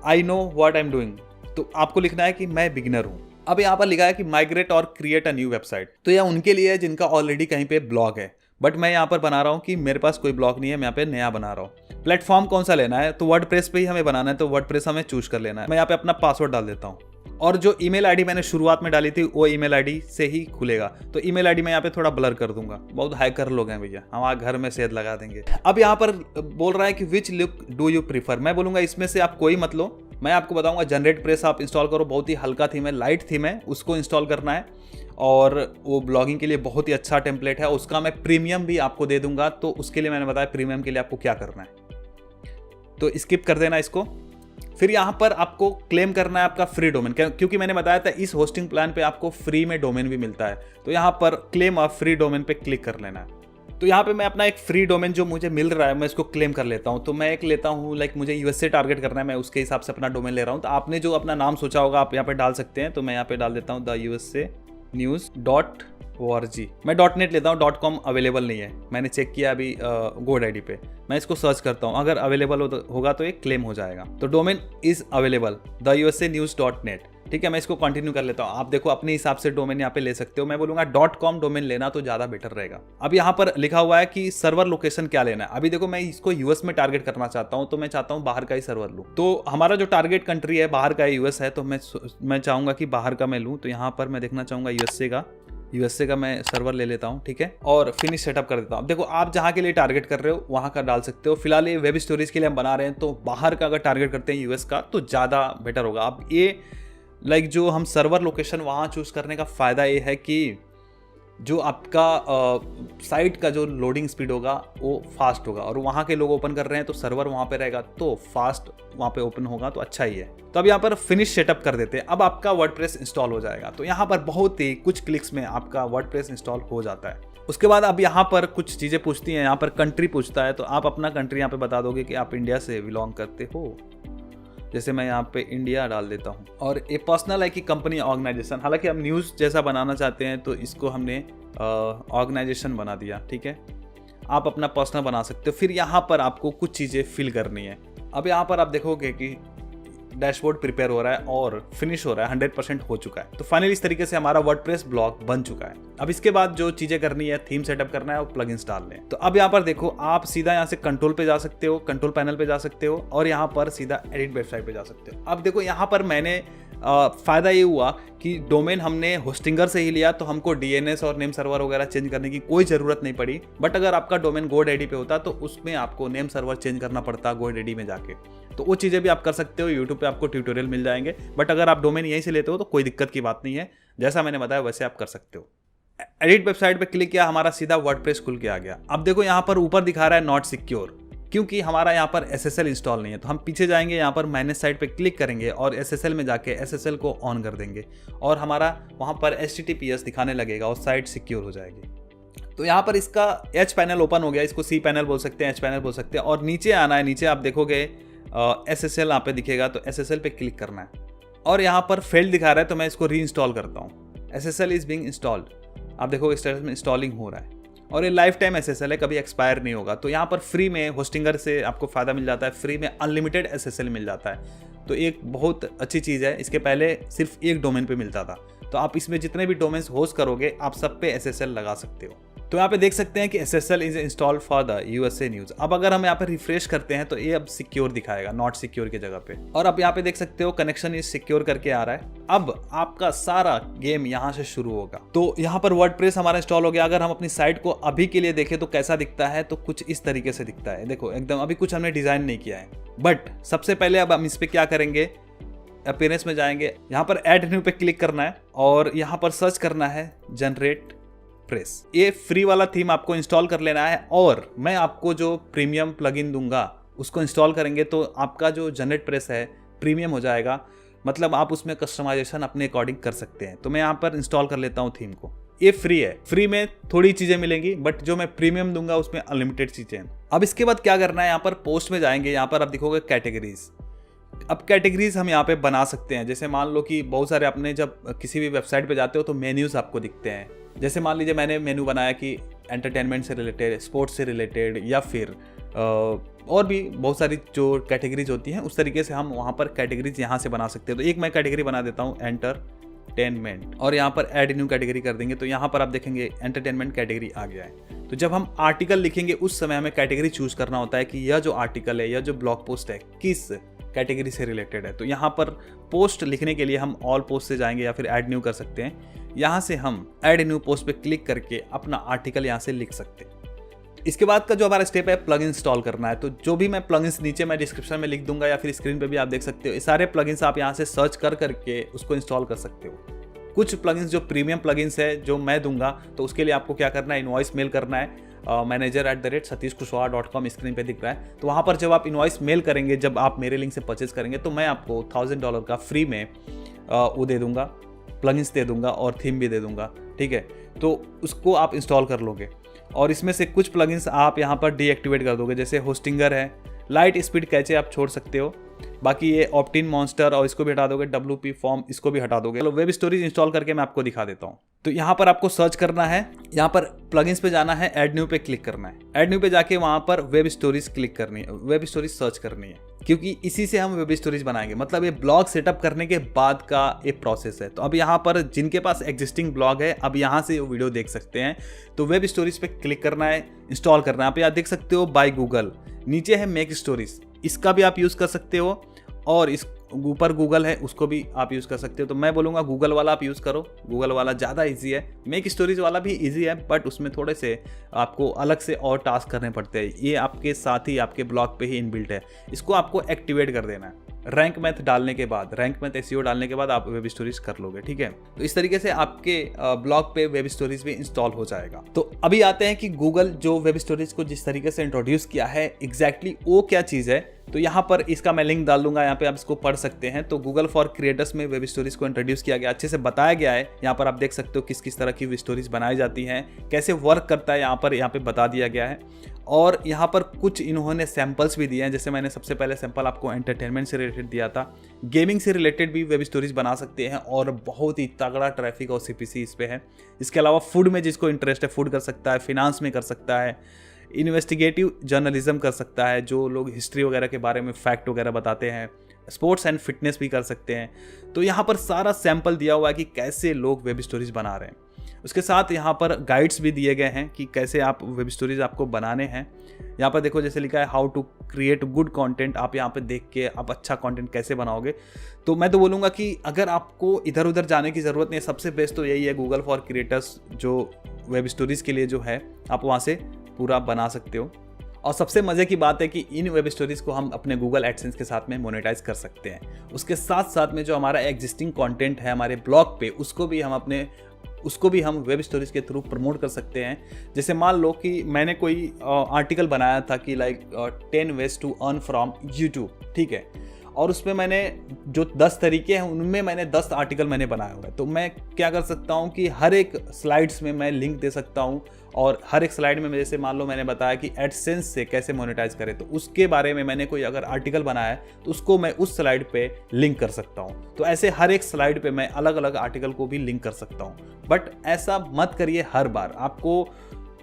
I know what I am doing, तो आपको लिखना है कि मैं बिगिनर हूं। अब यहाँ पर लिखा है कि माइग्रेट और क्रिएट अ न्यू वेबसाइट, तो यह उनके लिए है जिनका ऑलरेडी कहीं पे ब्लॉग है, बट मैं यहाँ पर बना रहा हूँ कि मेरे पास कोई ब्लॉग नहीं है, मैं यहाँ पे नया बना रहा हूँ। प्लेटफॉर्म कौन सा लेना है, तो वर्डप्रेस पे ही हमें बनाना है, तो वर्डप्रेस हमें चूज कर लेना है। मैं यहाँ पे अपना पासवर्ड डाल देता हूँ, और जो ईमेल आईडी मैंने शुरुआत में डाली थी वो ईमेल आईडी से ही खुलेगा। तो ईमेल आईडी मैं यहाँ पे थोड़ा ब्लर कर दूंगा, बहुत हैकर लोग हैं भैया, हमारे घर में सेध लगा देंगे। अब यहाँ पर बोल रहा है कि which look do you prefer, मैं बोलूंगा इसमें से आप कोई मत लो, मैं आपको बताऊंगा जनरेट प्रेस आप इंस्टॉल करो, बहुत ही हल्का थीम है, लाइट थीम है, उसको इंस्टॉल करना है, और वो ब्लॉगिंग के लिए बहुत ही अच्छा टेम्पलेट है। उसका मैं प्रीमियम भी आपको दे दूंगा, तो उसके लिए मैंने बताया प्रीमियम के लिए आपको क्या करना है, तो स्किप कर देना इसको। फिर यहाँ पर आपको क्लेम करना है आपका फ्री डोमेन, क्योंकि मैंने बताया था इस होस्टिंग प्लान पे आपको फ्री में डोमेन भी मिलता है, तो यहाँ पर क्लेम ऑफ फ्री डोमेन पे क्लिक कर लेना है। तो यहाँ पे मैं अपना एक फ्री डोमेन जो मुझे मिल रहा है मैं इसको क्लेम कर लेता हूँ। तो मैं एक लेता हूँ, लाइक मुझे यूएसए टारगेट करना है, मैं उसके हिसाब से अपना डोमेन ले रहा हूँ। तो आपने जो अपना नाम सोचा होगा आप यहाँ पे डाल सकते हैं, तो मैं यहाँ पे डाल देता हूँ theusanews.org। मैं .net लेता हूँ, .com अवेलेबल नहीं है, मैंने चेक किया अभी GoDaddy पे। मैं इसको सर्च करता हूँ, अगर अवेलेबल होगा तो एक क्लेम हो जाएगा। तो डोमेन इज अवेलेबल theusanews.net। ठीक है, मैं इसको कंटिन्यू कर लेता हूँ। आप देखो अपने हिसाब से डोमेन यहाँ पे ले सकते हो, मैं बोलूंगा .com डोमेन लेना तो ज़्यादा बेटर रहेगा। अब यहाँ पर लिखा हुआ है कि सर्वर लोकेशन क्या लेना है। अभी देखो मैं इसको यूएस में टारगेट करना चाहता हूँ, तो मैं चाहता हूँ बाहर का ही सर्वर लूँ। तो हमारा जो टारगेट कंट्री है बाहर का यूएस है, तो मैं चाहूँगा कि बाहर का मैं लूँ। तो यहाँ पर मैं देखना चाहूँगा यूएसए का मैं सर्वर ले लेता हूँ। ठीक है, और फिनिश सेटअप कर देता हूँ। अब देखो आप जहाँ के लिए टारगेट कर रहे हो वहाँ का डाल सकते हो। फिलहाल ये वेब स्टोरीज के लिए हम बना रहे हैं, तो बाहर का अगर टारगेट करते हैं यूएस का तो ज़्यादा बेटर होगा। अब ये लाइक जो हम सर्वर लोकेशन वहाँ चूज करने का फ़ायदा ये है कि जो आपका साइट का जो लोडिंग स्पीड होगा वो फास्ट होगा, और वहाँ के लोग ओपन कर रहे हैं तो सर्वर वहाँ पे रहेगा तो फास्ट वहाँ पे ओपन होगा, तो अच्छा ही है। तो अब यहाँ पर फिनिश सेटअप कर देते हैं। अब आपका वर्डप्रेस इंस्टॉल हो जाएगा, तो यहाँ पर बहुत ही कुछ क्लिक्स में आपका वर्डप्रेस इंस्टॉल हो जाता है। उसके बाद अब यहाँ पर कुछ चीज़ें पूछती हैं, यहाँ पर कंट्री पूछता है, तो आप अपना कंट्री यहाँ पे बता दोगे कि आप इंडिया से बिलोंग करते हो। जैसे मैं यहाँ पे इंडिया डाल देता हूँ। और ये पर्सनल है कि कंपनी ऑर्गेनाइजेशन, हालांकि हम न्यूज़ जैसा बनाना चाहते हैं तो इसको हमने ऑर्गेनाइजेशन बना दिया। ठीक है, आप अपना पर्सनल बना सकते हो। फिर यहाँ पर आपको कुछ चीज़ें फिल करनी है। अब यहाँ पर आप देखोगे कि डैशबोर्ड प्रिपेयर हो रहा है और फिनिश हो रहा है, 100% हो चुका है। तो फाइनली इस तरीके से हमारा वर्डप्रेस ब्लॉग बन चुका है। अब इसके बाद जो चीजें करनी है, थीम सेटअप करना है और प्लगइन्स डालने हैं। तो अब यहाँ पर देखो आप सीधा यहाँ से कंट्रोल पे जा सकते हो, कंट्रोल पैनल पे जा सकते हो, और यहाँ पर सीधा एडिट वेबसाइट पे जा सकते हो। अब देखो यहाँ पर मैंने फ़ायदा ये हुआ कि डोमेन हमने होस्टिंगर से ही लिया, तो हमको डीएनएस और नेम सर्वर वगैरह चेंज करने की कोई ज़रूरत नहीं पड़ी। बट अगर आपका डोमेन GoDaddy पे होता तो उसमें आपको नेम सर्वर चेंज करना पड़ता GoDaddy में जाके। तो वो चीज़ें भी आप कर सकते हो, यूट्यूब पे आपको ट्यूटोरियल मिल जाएंगे। बट अगर आप डोमेन यहीं से लेते हो तो कोई दिक्कत की बात नहीं है, जैसा मैंने बताया वैसे आप कर सकते हो। एडिट वेबसाइट पे क्लिक किया, हमारा सीधा वर्डप्रेस खुल के आ गया। अब देखो यहाँ पर ऊपर दिखा रहा है नॉट सिक्योर, क्योंकि हमारा यहाँ पर SSL इंस्टॉल नहीं है। तो हम पीछे जाएंगे, यहाँ पर मैनेज साइट पे क्लिक करेंगे और SSL में जाके SSL को ऑन कर देंगे, और हमारा वहाँ पर HTTPS दिखाने लगेगा और साइट सिक्योर हो जाएगी। तो यहाँ पर इसका H पैनल ओपन हो गया, इसको C पैनल बोल सकते हैं, H पैनल बोल सकते हैं। और नीचे आना है, नीचे आप देखोगे SSL यहाँ पे दिखेगा, तो SSL पे क्लिक करना है। और यहाँ पर फेल्ड दिखा रहा है, तो मैं इसको री इंस्टॉल करता हूँ। SSL इज बीइंग इंस्टॉल्ड, आप देखोगे स्टेटस में इंस्टॉलिंग हो रहा है, और ये लाइफ टाइम SSL है, कभी एक्सपायर नहीं होगा। तो यहाँ पर फ्री में होस्टिंगर से आपको फ़ायदा मिल जाता है, फ्री में अनलिमिटेड SSL मिल जाता है। तो एक बहुत अच्छी चीज़ है। इसके पहले सिर्फ एक डोमेन पे मिलता था, तो आप इसमें जितने भी डोमेन्स होस्ट करोगे आप सब पे SSL लगा सकते हो। तो यहाँ पे देख सकते हैं कि SSL is installed for the USA news. अब अगर हम यहाँ पे रिफ्रेश करते हैं तो ये अब सिक्योर दिखाएगा, नॉट सिक्योर की जगह पे। और अब यहाँ पे देख सकते हो कनेक्शन इज सिक्योर करके आ रहा है। अब आपका सारा गेम यहाँ से शुरू होगा। तो यहाँ पर वर्डप्रेस हमारा इंस्टॉल हो गया। अगर हम अपनी साइट को अभी के लिए देखें तो कैसा दिखता है, तो कुछ इस तरीके से दिखता है। देखो एकदम अभी कुछ हमने डिजाइन नहीं किया है। बट सबसे पहले अब हम इस पर क्या करेंगे, अपीयरेंस में जाएंगे, यहाँ पर ऐड न्यू पे क्लिक करना है और यहाँ पर सर्च करना है जनरेट प्रेस। ये फ्री वाला थीम आपको इंस्टॉल कर लेना है, और मैं आपको जो प्रीमियम प्लगइन दूंगा उसको इंस्टॉल करेंगे तो आपका जो जनरेट प्रेस है प्रीमियम हो जाएगा, मतलब आप उसमें कस्टमाइजेशन अपने अकॉर्डिंग कर सकते हैं। तो मैं यहाँ पर इंस्टॉल कर लेता हूँ थीम को। ये फ्री है, फ्री में थोड़ी चीज़ें मिलेंगी, बट जो मैं प्रीमियम दूंगा उसमें अनलिमिटेड चीज़ें हैं। अब इसके बाद क्या करना है, यहाँ पर पोस्ट में जाएंगे, यहाँ पर आप दिखोगे कैटेगरीज। अब कैटेगरीज हम यहाँ पे बना सकते हैं। जैसे मान लो कि बहुत सारे आपने जब किसी भी वेबसाइट पे जाते हो तो मेन्यूज़ आपको दिखते हैं। जैसे मान लीजिए मैंने मेन्यू बनाया कि एंटरटेनमेंट से रिलेटेड, स्पोर्ट्स से रिलेटेड, या फिर और भी बहुत सारी जो कैटेगरीज होती हैं, उस तरीके से हम वहाँ पर कैटेगरीज यहाँ से बना सकते हैं। तो एक मैं कैटेगरी बना देता हूँ एंटरटेनमेंट, और यहाँ पर ऐड न्यू कैटेगरी कर देंगे। तो यहाँ पर आप देखेंगे एंटरटेनमेंट कैटेगरी आ गया है। तो जब हम आर्टिकल लिखेंगे उस समय हमें कैटेगरी चूज करना होता है कि यह जो आर्टिकल है, यह जो ब्लॉग पोस्ट है, किस कैटेगरी से रिलेटेड है। तो यहाँ पर पोस्ट लिखने के लिए हम ऑल पोस्ट से जाएंगे या फिर ऐड न्यू कर सकते हैं। यहाँ से हम ऐड न्यू पोस्ट पे क्लिक करके अपना आर्टिकल यहाँ से लिख सकते हैं। इसके बाद का जो हमारा स्टेप है, प्लग इंस्टॉल करना है। तो जो भी मैं प्लगइन्स नीचे मैं डिस्क्रिप्शन में लिख दूंगा या फिर स्क्रीन पे भी आप देख सकते हो, ये सारे प्लगइन्स आप यहाँ से सर्च कर करके उसको इंस्टॉल कर सकते हो। कुछ प्लगइन्स जो प्रीमियम प्लगइन्स है जो मैं दूंगा, तो उसके लिए आपको क्या करना है, इनवॉइस मेल करना है manager@satishkushwaha.com स्क्रीन पे दिख रहा है। तो वहाँ पर जब आप इनवॉइस मेल करेंगे, जब आप मेरे लिंक से परचेज करेंगे, तो मैं आपको $1000 का फ्री में वो दे दूंगा, प्लगइन्स दे दूंगा और थीम भी दे दूंगा। ठीक है, तो उसको आप इंस्टॉल कर लोगे और इसमें से कुछ प्लगइन्स आप यहाँ पर डीएक्टिवेट कर दोगे। जैसे होस्टिंगर है, लाइट स्पीड कैचे आप छोड़ सकते हो, बाकी ये ऑप्टिन मॉन्स्टर और इसको भी हटा दोगे, WP फॉर्म इसको भी हटा दोगे। चलो वेब स्टोरेज इंस्टॉल करके मैं आपको दिखा देता हूँ। तो यहाँ पर आपको सर्च करना है, यहाँ पर प्लगइन्स पे जाना है, ऐड न्यू पे क्लिक करना है। ऐड न्यू पे जाके वहाँ पर वेब स्टोरेज क्लिक करनी है, वेब स्टोरेज सर्च करनी है, क्योंकि इसी से हम वेब स्टोरेज बनाएंगे। मतलब ये ब्लॉग सेटअप करने के बाद का एक प्रोसेस है। तो अब यहाँ पर जिनके पास एग्जिस्टिंग ब्लॉग है, अब यहाँ से वीडियो देख सकते हैं। तो वेब स्टोरेज पे क्लिक करना है, इंस्टॉल करना है। आप यहाँ देख सकते हो बाय गूगल, नीचे है मेक स्टोरीज, इसका भी आप यूज़ कर सकते हो, और इस ऊपर गूगल है उसको भी आप यूज़ कर सकते हो। तो मैं बोलूँगा गूगल वाला आप यूज़ करो, गूगल वाला ज़्यादा इजी है। मेक स्टोरीज वाला भी इजी है, बट उसमें थोड़े से आपको अलग से और टास्क करने पड़ते हैं। ये आपके साथ ही आपके ब्लॉग पे ही इनबिल्ट है, इसको आपको एक्टिवेट कर देना है। रैंक मैथ डालने के बाद, रैंक मैथ एसईओ डालने के बाद आप वेब स्टोरीज कर लोगे। ठीक है, तो इस तरीके से आपके ब्लॉग पे वेब स्टोरीज भी इंस्टॉल हो जाएगा। तो अभी आते हैं कि गूगल जो वेब स्टोरीज को जिस तरीके से इंट्रोड्यूस किया है, एग्जैक्टली वो क्या चीज़ है। तो यहाँ पर इसका मैं लिंक डाल दूंगा, यहाँ पे आप इसको पढ़ सकते हैं। तो गूगल फॉर क्रिएटर्स में वेब स्टोरीज को इंट्रोड्यूस किया गया, अच्छे से बताया गया है। यहाँ पर आप देख सकते हो किस किस तरह की वेब स्टोरीज बनाई जाती हैं, कैसे वर्क करता है, यहाँ पे बता दिया गया है। और यहाँ पर कुछ इन्होंने सैंपल्स भी दिए हैं। जैसे मैंने सबसे पहले सैंपल आपको एंटरटेनमेंट से रिलेटेड दिया था, गेमिंग से रिलेटेड भी वेब स्टोरीज बना सकते हैं और बहुत ही तगड़ा ट्रैफिक और CPC इस पे है। इसके अलावा फूड में जिसको इंटरेस्ट है फूड कर सकता है, फिनांस में कर सकता है, इन्वेस्टिगेटिव जर्नलिज्म कर सकता है, जो लोग हिस्ट्री वगैरह के बारे में फैक्ट वगैरह बताते हैं, स्पोर्ट्स एंड फिटनेस भी कर सकते हैं। तो यहाँ पर सारा सैंपल दिया हुआ है कि कैसे लोग वेब स्टोरीज बना रहे हैं। उसके साथ यहाँ पर गाइड्स भी दिए गए हैं कि कैसे आप वेब स्टोरीज आपको बनाने हैं। यहाँ पर देखो जैसे लिखा है how to create good content, आप यहाँ पे देख के आप अच्छा कंटेंट कैसे बनाओगे। तो मैं तो बोलूँगा कि अगर आपको इधर उधर जाने की ज़रूरत नहीं है, सबसे बेस्ट तो यही है गूगल फॉर क्रिएटर्स, जो वेब स्टोरीज़ के लिए जो है आप वहाँ से पूरा बना सकते हो। और सबसे मज़े की बात है कि इन वेब स्टोरीज़ को हम अपने गूगल एडसेंस के साथ में मोनेटाइज कर सकते हैं। उसके साथ साथ में जो हमारा एग्जिस्टिंग कंटेंट है हमारे ब्लॉग पे, उसको भी हम वेब स्टोरीज के थ्रू प्रमोट कर सकते हैं। जैसे मान लो कि मैंने कोई आर्टिकल बनाया था कि like 10 ways to earn from YouTube, ठीक है, और उसमें मैंने जो 10 तरीके हैं उनमें मैंने 10 आर्टिकल मैंने बनाए हुए हैं। तो मैं क्या कर सकता हूं कि हर एक स्लाइड्स में मैं लिंक दे सकता हूं, और हर एक स्लाइड में जैसे मान लो मैंने बताया कि एडसेंस से कैसे मोनेटाइज करें, तो उसके बारे में मैंने कोई अगर आर्टिकल बनाया है तो उसको मैं उस स्लाइड पे लिंक कर सकता हूं। तो ऐसे हर एक स्लाइड पे मैं अलग अलग आर्टिकल को भी लिंक कर सकता हूं। बट ऐसा मत करिए हर बार, आपको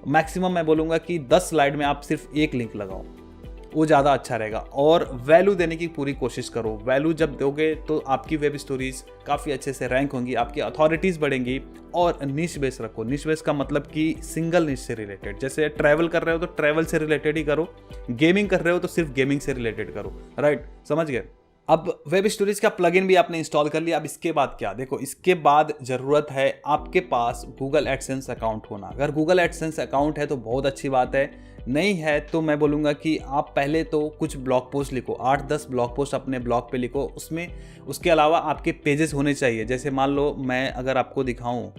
मैक्सिमम मैं बोलूँगा कि 10 स्लाइड में आप सिर्फ एक लिंक लगाओ, वो ज़्यादा अच्छा रहेगा। और वैल्यू देने की पूरी कोशिश करो। वैल्यू जब दोगे तो आपकी वेब स्टोरीज काफ़ी अच्छे से रैंक होंगी, आपकी अथॉरिटीज़ बढ़ेंगी। और निश बेस रखो। निश बेस का मतलब कि सिंगल निश से रिलेटेड, जैसे ट्रैवल कर रहे हो तो ट्रैवल से रिलेटेड ही करो, गेमिंग कर रहे हो तो सिर्फ गेमिंग से रिलेटेड करो। राइट, समझ गए। अब वेब स्टोरीज का प्लगइन भी आपने इंस्टॉल कर लिया। अब इसके बाद क्या, देखो इसके बाद ज़रूरत है आपके पास गूगल एडसेंस अकाउंट होना। अगर गूगल एडसेंस अकाउंट है तो बहुत अच्छी बात है, नहीं है तो मैं बोलूँगा कि आप पहले तो कुछ ब्लॉग पोस्ट लिखो, 8-10 ब्लॉग पोस्ट अपने ब्लॉग पे लिखो। उसमें उसके अलावा आपके पेजेस होने चाहिए। जैसे मान लो मैं अगर आपको दिखाऊँ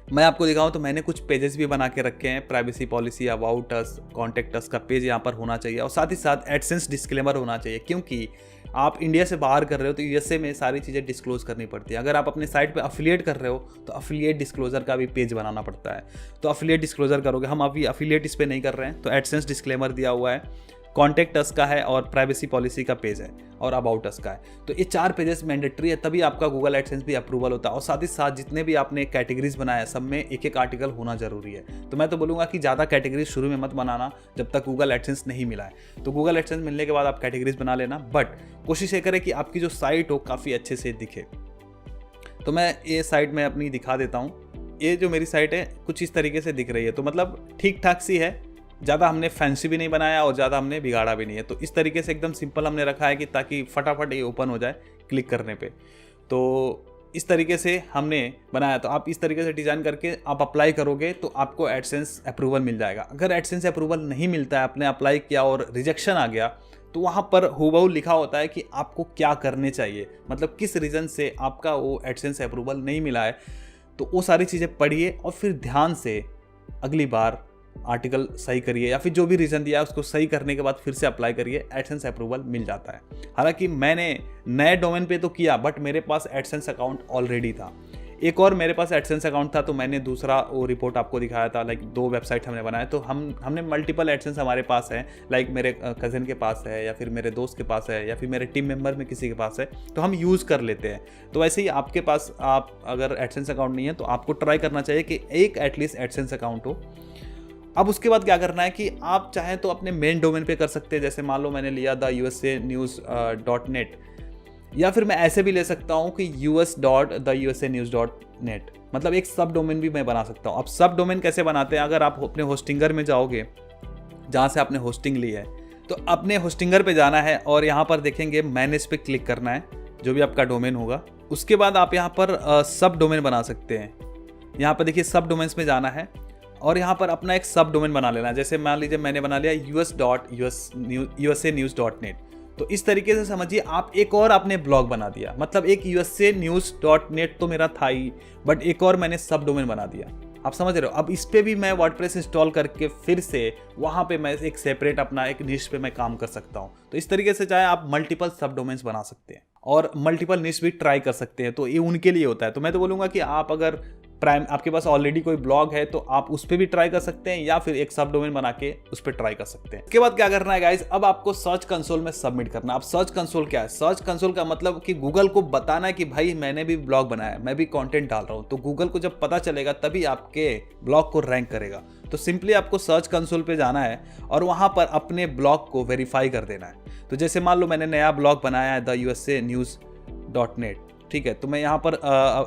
मैं आपको दिखाऊं तो मैंने कुछ पेजेस भी बना के रखे हैं। Privacy policy, about us, contact us का पेज यहाँ पर होना चाहिए और साथ ही साथ एडसेंस डिस्क्लेमर होना चाहिए, क्योंकि आप इंडिया से बाहर कर रहे हो तो यूएसए में सारी चीज़ें डिस्क्लोज करनी पड़ती है। अगर आप अपने साइट पे अफिलिएट कर रहे हो तो अफिलिएट डिस्क्लोजर का भी पेज बनाना पड़ता है। तो अफिलिएट डिस्क्लोजर करोगे, हम अभी अफिलिएट इस पे नहीं कर रहे हैं, तो एडसेंस डिस्क्लेमर दिया हुआ है, कॉन्टेक्ट अस का है और प्राइवेसी पॉलिसी का पेज है और अबाउट अस का है। तो ये 4 पेजेस मैंडेटरी है, तभी आपका गूगल एडसेंस भी अप्रूवल होता है। और साथ ही साथ जितने भी आपने कैटेगरीज बनाया सब में एक एक आर्टिकल होना जरूरी है। तो मैं तो बोलूँगा कि ज़्यादा कैटेगरीज शुरू में मत बनाना जब तक गूगल एडसेंस नहीं मिला है। तो गूगल एडसेंस मिलने के बाद आप कैटेगरीज बना लेना, बट कोशिश ये करें कि आपकी जो साइट हो काफ़ी अच्छे से दिखे। तो मैं ये साइट में अपनी दिखा देता हूँ। ये जो मेरी साइट है कुछ इस तरीके से दिख रही है, तो मतलब ठीक ठाक सी है, ज़्यादा हमने फैंसी भी नहीं बनाया और ज़्यादा हमने बिगाड़ा भी नहीं है। तो इस तरीके से एकदम सिंपल हमने रखा है कि ताकि फटाफट ये ओपन हो जाए क्लिक करने पे। तो इस तरीके से हमने बनाया। तो आप इस तरीके से डिज़ाइन करके आप अप्लाई करोगे तो आपको एडसेंस अप्रूवल मिल जाएगा। अगर एडसेंस अप्रूवल नहीं मिलता है, आपने अप्लाई किया और रिजेक्शन आ गया, तो वहाँ पर हूबहू लिखा होता है कि आपको क्या करने चाहिए, मतलब किस रीज़न से आपका वो एडसेंस अप्रूवल नहीं मिला है। तो वो सारी चीज़ें पढ़िए और फिर ध्यान से अगली बार आर्टिकल सही करिए, या फिर जो भी रीज़न दिया है उसको सही करने के बाद फिर से अप्लाई करिए, एडसेंस अप्रूवल मिल जाता है। हालांकि मैंने नए डोमेन पे तो किया, बट मेरे पास एडसेंस अकाउंट ऑलरेडी था। एक और मेरे पास एडसेंस अकाउंट था, तो मैंने दूसरा वो रिपोर्ट आपको दिखाया था। लाइक 2 वेबसाइट हमने बनाए, तो हमने मल्टीपल एडसेंस हमारे पास है। लाइक मेरे कज़न के पास है, या फिर मेरे दोस्त के पास है, या फिर मेरे टीम मेंबर में किसी के पास है, तो हम यूज़ कर लेते हैं। तो वैसे ही आपके पास आप अगर एडसेंस अकाउंट नहीं है तो आपको ट्राई करना चाहिए कि एक एटलीस्ट एडसेंस अकाउंट हो। अब उसके बाद क्या करना है कि आप चाहें तो अपने मेन डोमेन पे कर सकते हैं। जैसे मान लो मैंने लिया द USA news.net, या फिर मैं ऐसे भी ले सकता हूँ कि us.theusanews.net, मतलब एक सब डोमेन भी मैं बना सकता हूँ। अब सब डोमेन कैसे बनाते हैं, अगर आप अपने होस्टिंगर में जाओगे जहाँ से आपने होस्टिंग ली है, तो अपने होस्टिंगर पे जाना है और यहाँ पर देखेंगे मैनेज पे क्लिक करना है, जो भी आपका डोमेन होगा। उसके बाद आप यहाँ पर सब डोमेन बना सकते हैं। यहाँ पर देखिए सब डोमेन्स में जाना है और यहाँ पर अपना एक सब डोमेन बना लेना है। जैसे मान लीजिए मैंने बना लिया us.usanews.net। तो इस तरीके से समझिए आप एक और आपने ब्लॉग बना दिया, मतलब एक usanews.net तो मेरा था ही, बट एक और मैंने सब डोमेन बना दिया। आप समझ रहे हो। अब इस पे भी मैं वर्डप्रेस इंस्टॉल करके फिर से वहाँ पे मैं एक सेपरेट अपना एक निश पे मैं काम कर सकता हूँ। तो इस तरीके से चाहे आप मल्टीपल सब डोमेन्स बना सकते हैं और मल्टीपल निश भी ट्राई कर सकते हैं। तो ये उनके लिए होता है। तो मैं तो बोलूँगा कि आप अगर आपके पास ऑलरेडी कोई ब्लॉग है तो आप उस पर भी ट्राई कर सकते हैं, या फिर एक सब डोमेन बना के उस पर ट्राई कर सकते हैं। उसके बाद क्या करना है गाइज, अब आपको सर्च कंसोल में सबमिट करना है। अब सर्च कंसोल क्या है? सर्च कंसोल का मतलब कि गूगल को बताना है कि भाई मैंने भी ब्लॉग बनाया है, मैं भी कंटेंट डाल रहा हूँ। तो गूगल को जब पता चलेगा तभी आपके ब्लॉग को रैंक करेगा। तो सिंपली आपको सर्च कंसोल पे जाना है और वहाँ पर अपने ब्लॉग को वेरीफाई कर देना है। तो जैसे मान लो मैंने नया ब्लॉग बनाया है theusanews.net, ठीक है। तो मैं यहाँ पर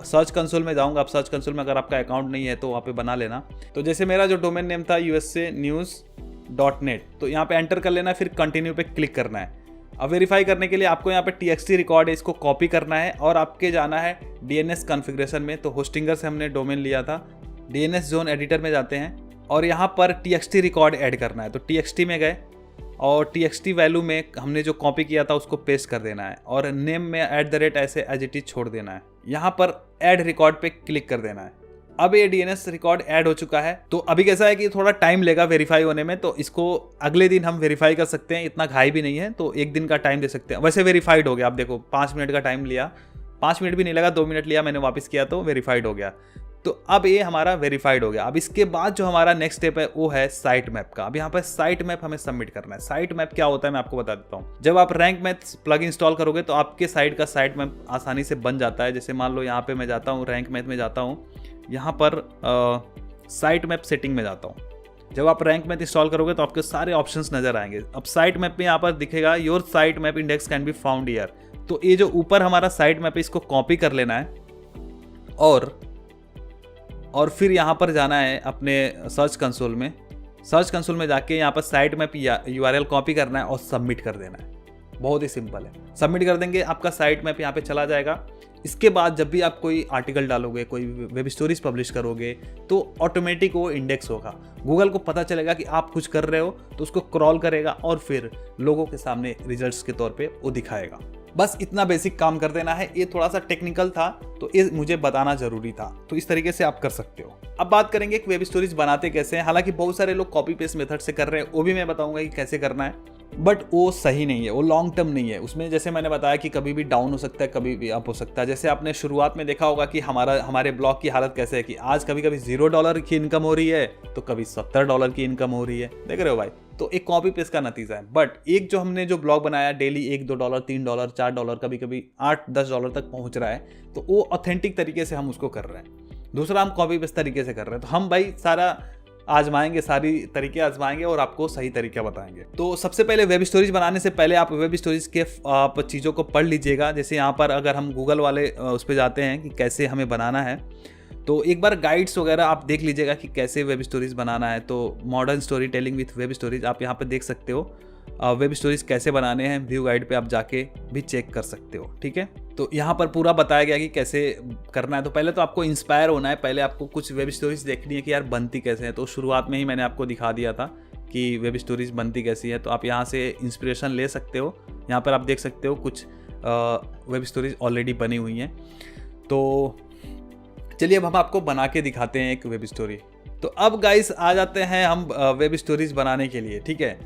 सर्च कंसोल में जाऊँगा। अब सर्च कंसोल में अगर आपका अकाउंट नहीं है तो वहाँ पे बना लेना। तो जैसे मेरा जो डोमेन नेम था usanews.net, तो यहाँ पे एंटर कर लेना है, फिर कंटिन्यू पे क्लिक करना है। अब वेरीफाई करने के लिए आपको यहाँ पे txt रिकॉर्ड है, इसको कॉपी करना है और आपके जाना है DNS कॉन्फ़िगरेशन में। तो होस्टिंगर से हमने डोमेन लिया था, DNS जोन एडिटर में जाते हैं और यहाँ पर txt रिकॉर्ड ऐड करना है। तो txt में गए और txt वैल्यू में हमने जो कॉपी किया था उसको पेस्ट कर देना है और नेम में @ ऐसे एज इट इज छोड़ देना है। यहाँ पर ऐड रिकॉर्ड पे क्लिक कर देना है। अब ये DNS रिकॉर्ड ऐड हो चुका है। तो अभी कैसा है कि थोड़ा टाइम लेगा वेरीफाई होने में, तो इसको अगले दिन हम वेरीफाई कर सकते हैं, इतना घाई भी नहीं है। तो 1 दिन का टाइम दे सकते हैं। वैसे वेरीफाइड हो गया। आप देखो 5 मिनट का टाइम लिया, 5 मिनट भी नहीं लगा, 2 मिनट लिया, मैंने वापस किया तो वेरीफाइड हो गया। तो अब ये हमारा वेरीफाइड हो गया। अब इसके बाद जो हमारा नेक्स्ट स्टेप है वो है साइट मैप का। अब यहाँ पर साइट मैप हमें सबमिट करना है। साइट मैप क्या होता है मैं आपको बता देता हूँ। जब आप रैंक मैप प्लग इंस्टॉल करोगे तो आपके साइट का साइट मैप आसानी से बन जाता है। जैसे मान लो यहाँ पे मैं जाता हूँ, रैंक मैप में जाता हूँ, यहाँ पर साइट मैप सेटिंग में जाता हूँ। जब आप रैंक मैप इंस्टॉल करोगे तो आपके सारे ऑप्शंस नजर आएंगे। अब साइट मैप में यहाँ पर दिखेगा your site map index can be found here. तो ये जो ऊपर हमारा साइट मैप है इसको कॉपी कर लेना है और फिर यहाँ पर जाना है अपने सर्च कंसोल में। सर्च कंसोल में जाके यहाँ पर साइट मैप URL कॉपी करना है और सबमिट कर देना है। बहुत ही सिंपल है। सबमिट कर देंगे, आपका साइट मैप यहाँ पे चला जाएगा। इसके बाद जब भी आप कोई आर्टिकल डालोगे, कोई वेब स्टोरीज पब्लिश करोगे, तो ऑटोमेटिक वो इंडेक्स होगा। गूगल को पता चलेगा कि आप कुछ कर रहे हो तो उसको क्रॉल करेगा और फिर लोगों के सामने रिजल्ट्स के तौर पे वो दिखाएगा। बस इतना बेसिक काम कर देना है। ये थोड़ा सा टेक्निकल था, तो ये मुझे बताना जरूरी था। तो इस तरीके से आप कर सकते हो। अब बात करेंगे कि वेब स्टोरीज बनाते कैसे हैं। हालांकि बहुत सारे लोग कॉपी पेस्ट मेथड से कर रहे हैं, वो भी मैं बताऊंगा कि कैसे करना है, बट वो सही नहीं है, वो लॉन्ग टर्म नहीं है। उसमें जैसे मैंने बताया कि कभी भी डाउन हो सकता है, कभी भी अप हो सकता है। जैसे आपने शुरुआत में देखा होगा कि हमारे ब्लॉग की हालत कैसे है कि आज कभी कभी $0 की इनकम हो रही है तो कभी $70 की इनकम हो रही है। देख रहे हो भाई, तो एक कॉपी पेस्ट का नतीजा है। बट एक जो हमने जो ब्लॉग बनाया डेली $1-2 $3 $4 कभी कभी $8-10 तक पहुंच रहा है, तो वो ऑथेंटिक तरीके से हम उसको कर रहे हैं। दूसरा, हम कॉपी पेस्ट तरीके से कर रहे हैं। तो हम भाई सारा आजमाएंगे, सारी तरीके आजमाएंगे और आपको सही तरीका बताएंगे। तो सबसे पहले वेब स्टोरीज बनाने से पहले आप वेब स्टोरीज के आप चीज़ों को पढ़ लीजिएगा। जैसे यहाँ पर अगर हम गूगल वाले उस पर जाते हैं कि कैसे हमें बनाना है, तो एक बार गाइड्स वगैरह आप देख लीजिएगा कि कैसे वेब स्टोरीज बनाना है। तो modern story telling with web stories आप यहाँ पर देख सकते हो। वेब स्टोरीज कैसे बनाने हैं व्यू गाइड पे आप जाके भी चेक कर सकते हो। ठीक है, तो यहाँ पर पूरा बताया गया कि कैसे करना है। तो पहले तो आपको इंस्पायर होना है, पहले आपको कुछ वेब स्टोरीज देखनी है कि यार बनती कैसे है। तो शुरुआत में ही मैंने आपको दिखा दिया था कि वेब स्टोरीज बनती कैसी है। तो आप यहाँ से इंस्पिरेशन ले सकते हो। यहाँ पर आप देख सकते हो कुछ वेब स्टोरीज ऑलरेडी बनी हुई हैं। तो चलिए अब हम आपको बना के दिखाते हैं एक वेब स्टोरी। तो अब गाइस आ जाते हैं हम वेब स्टोरीज बनाने के लिए। ठीक है,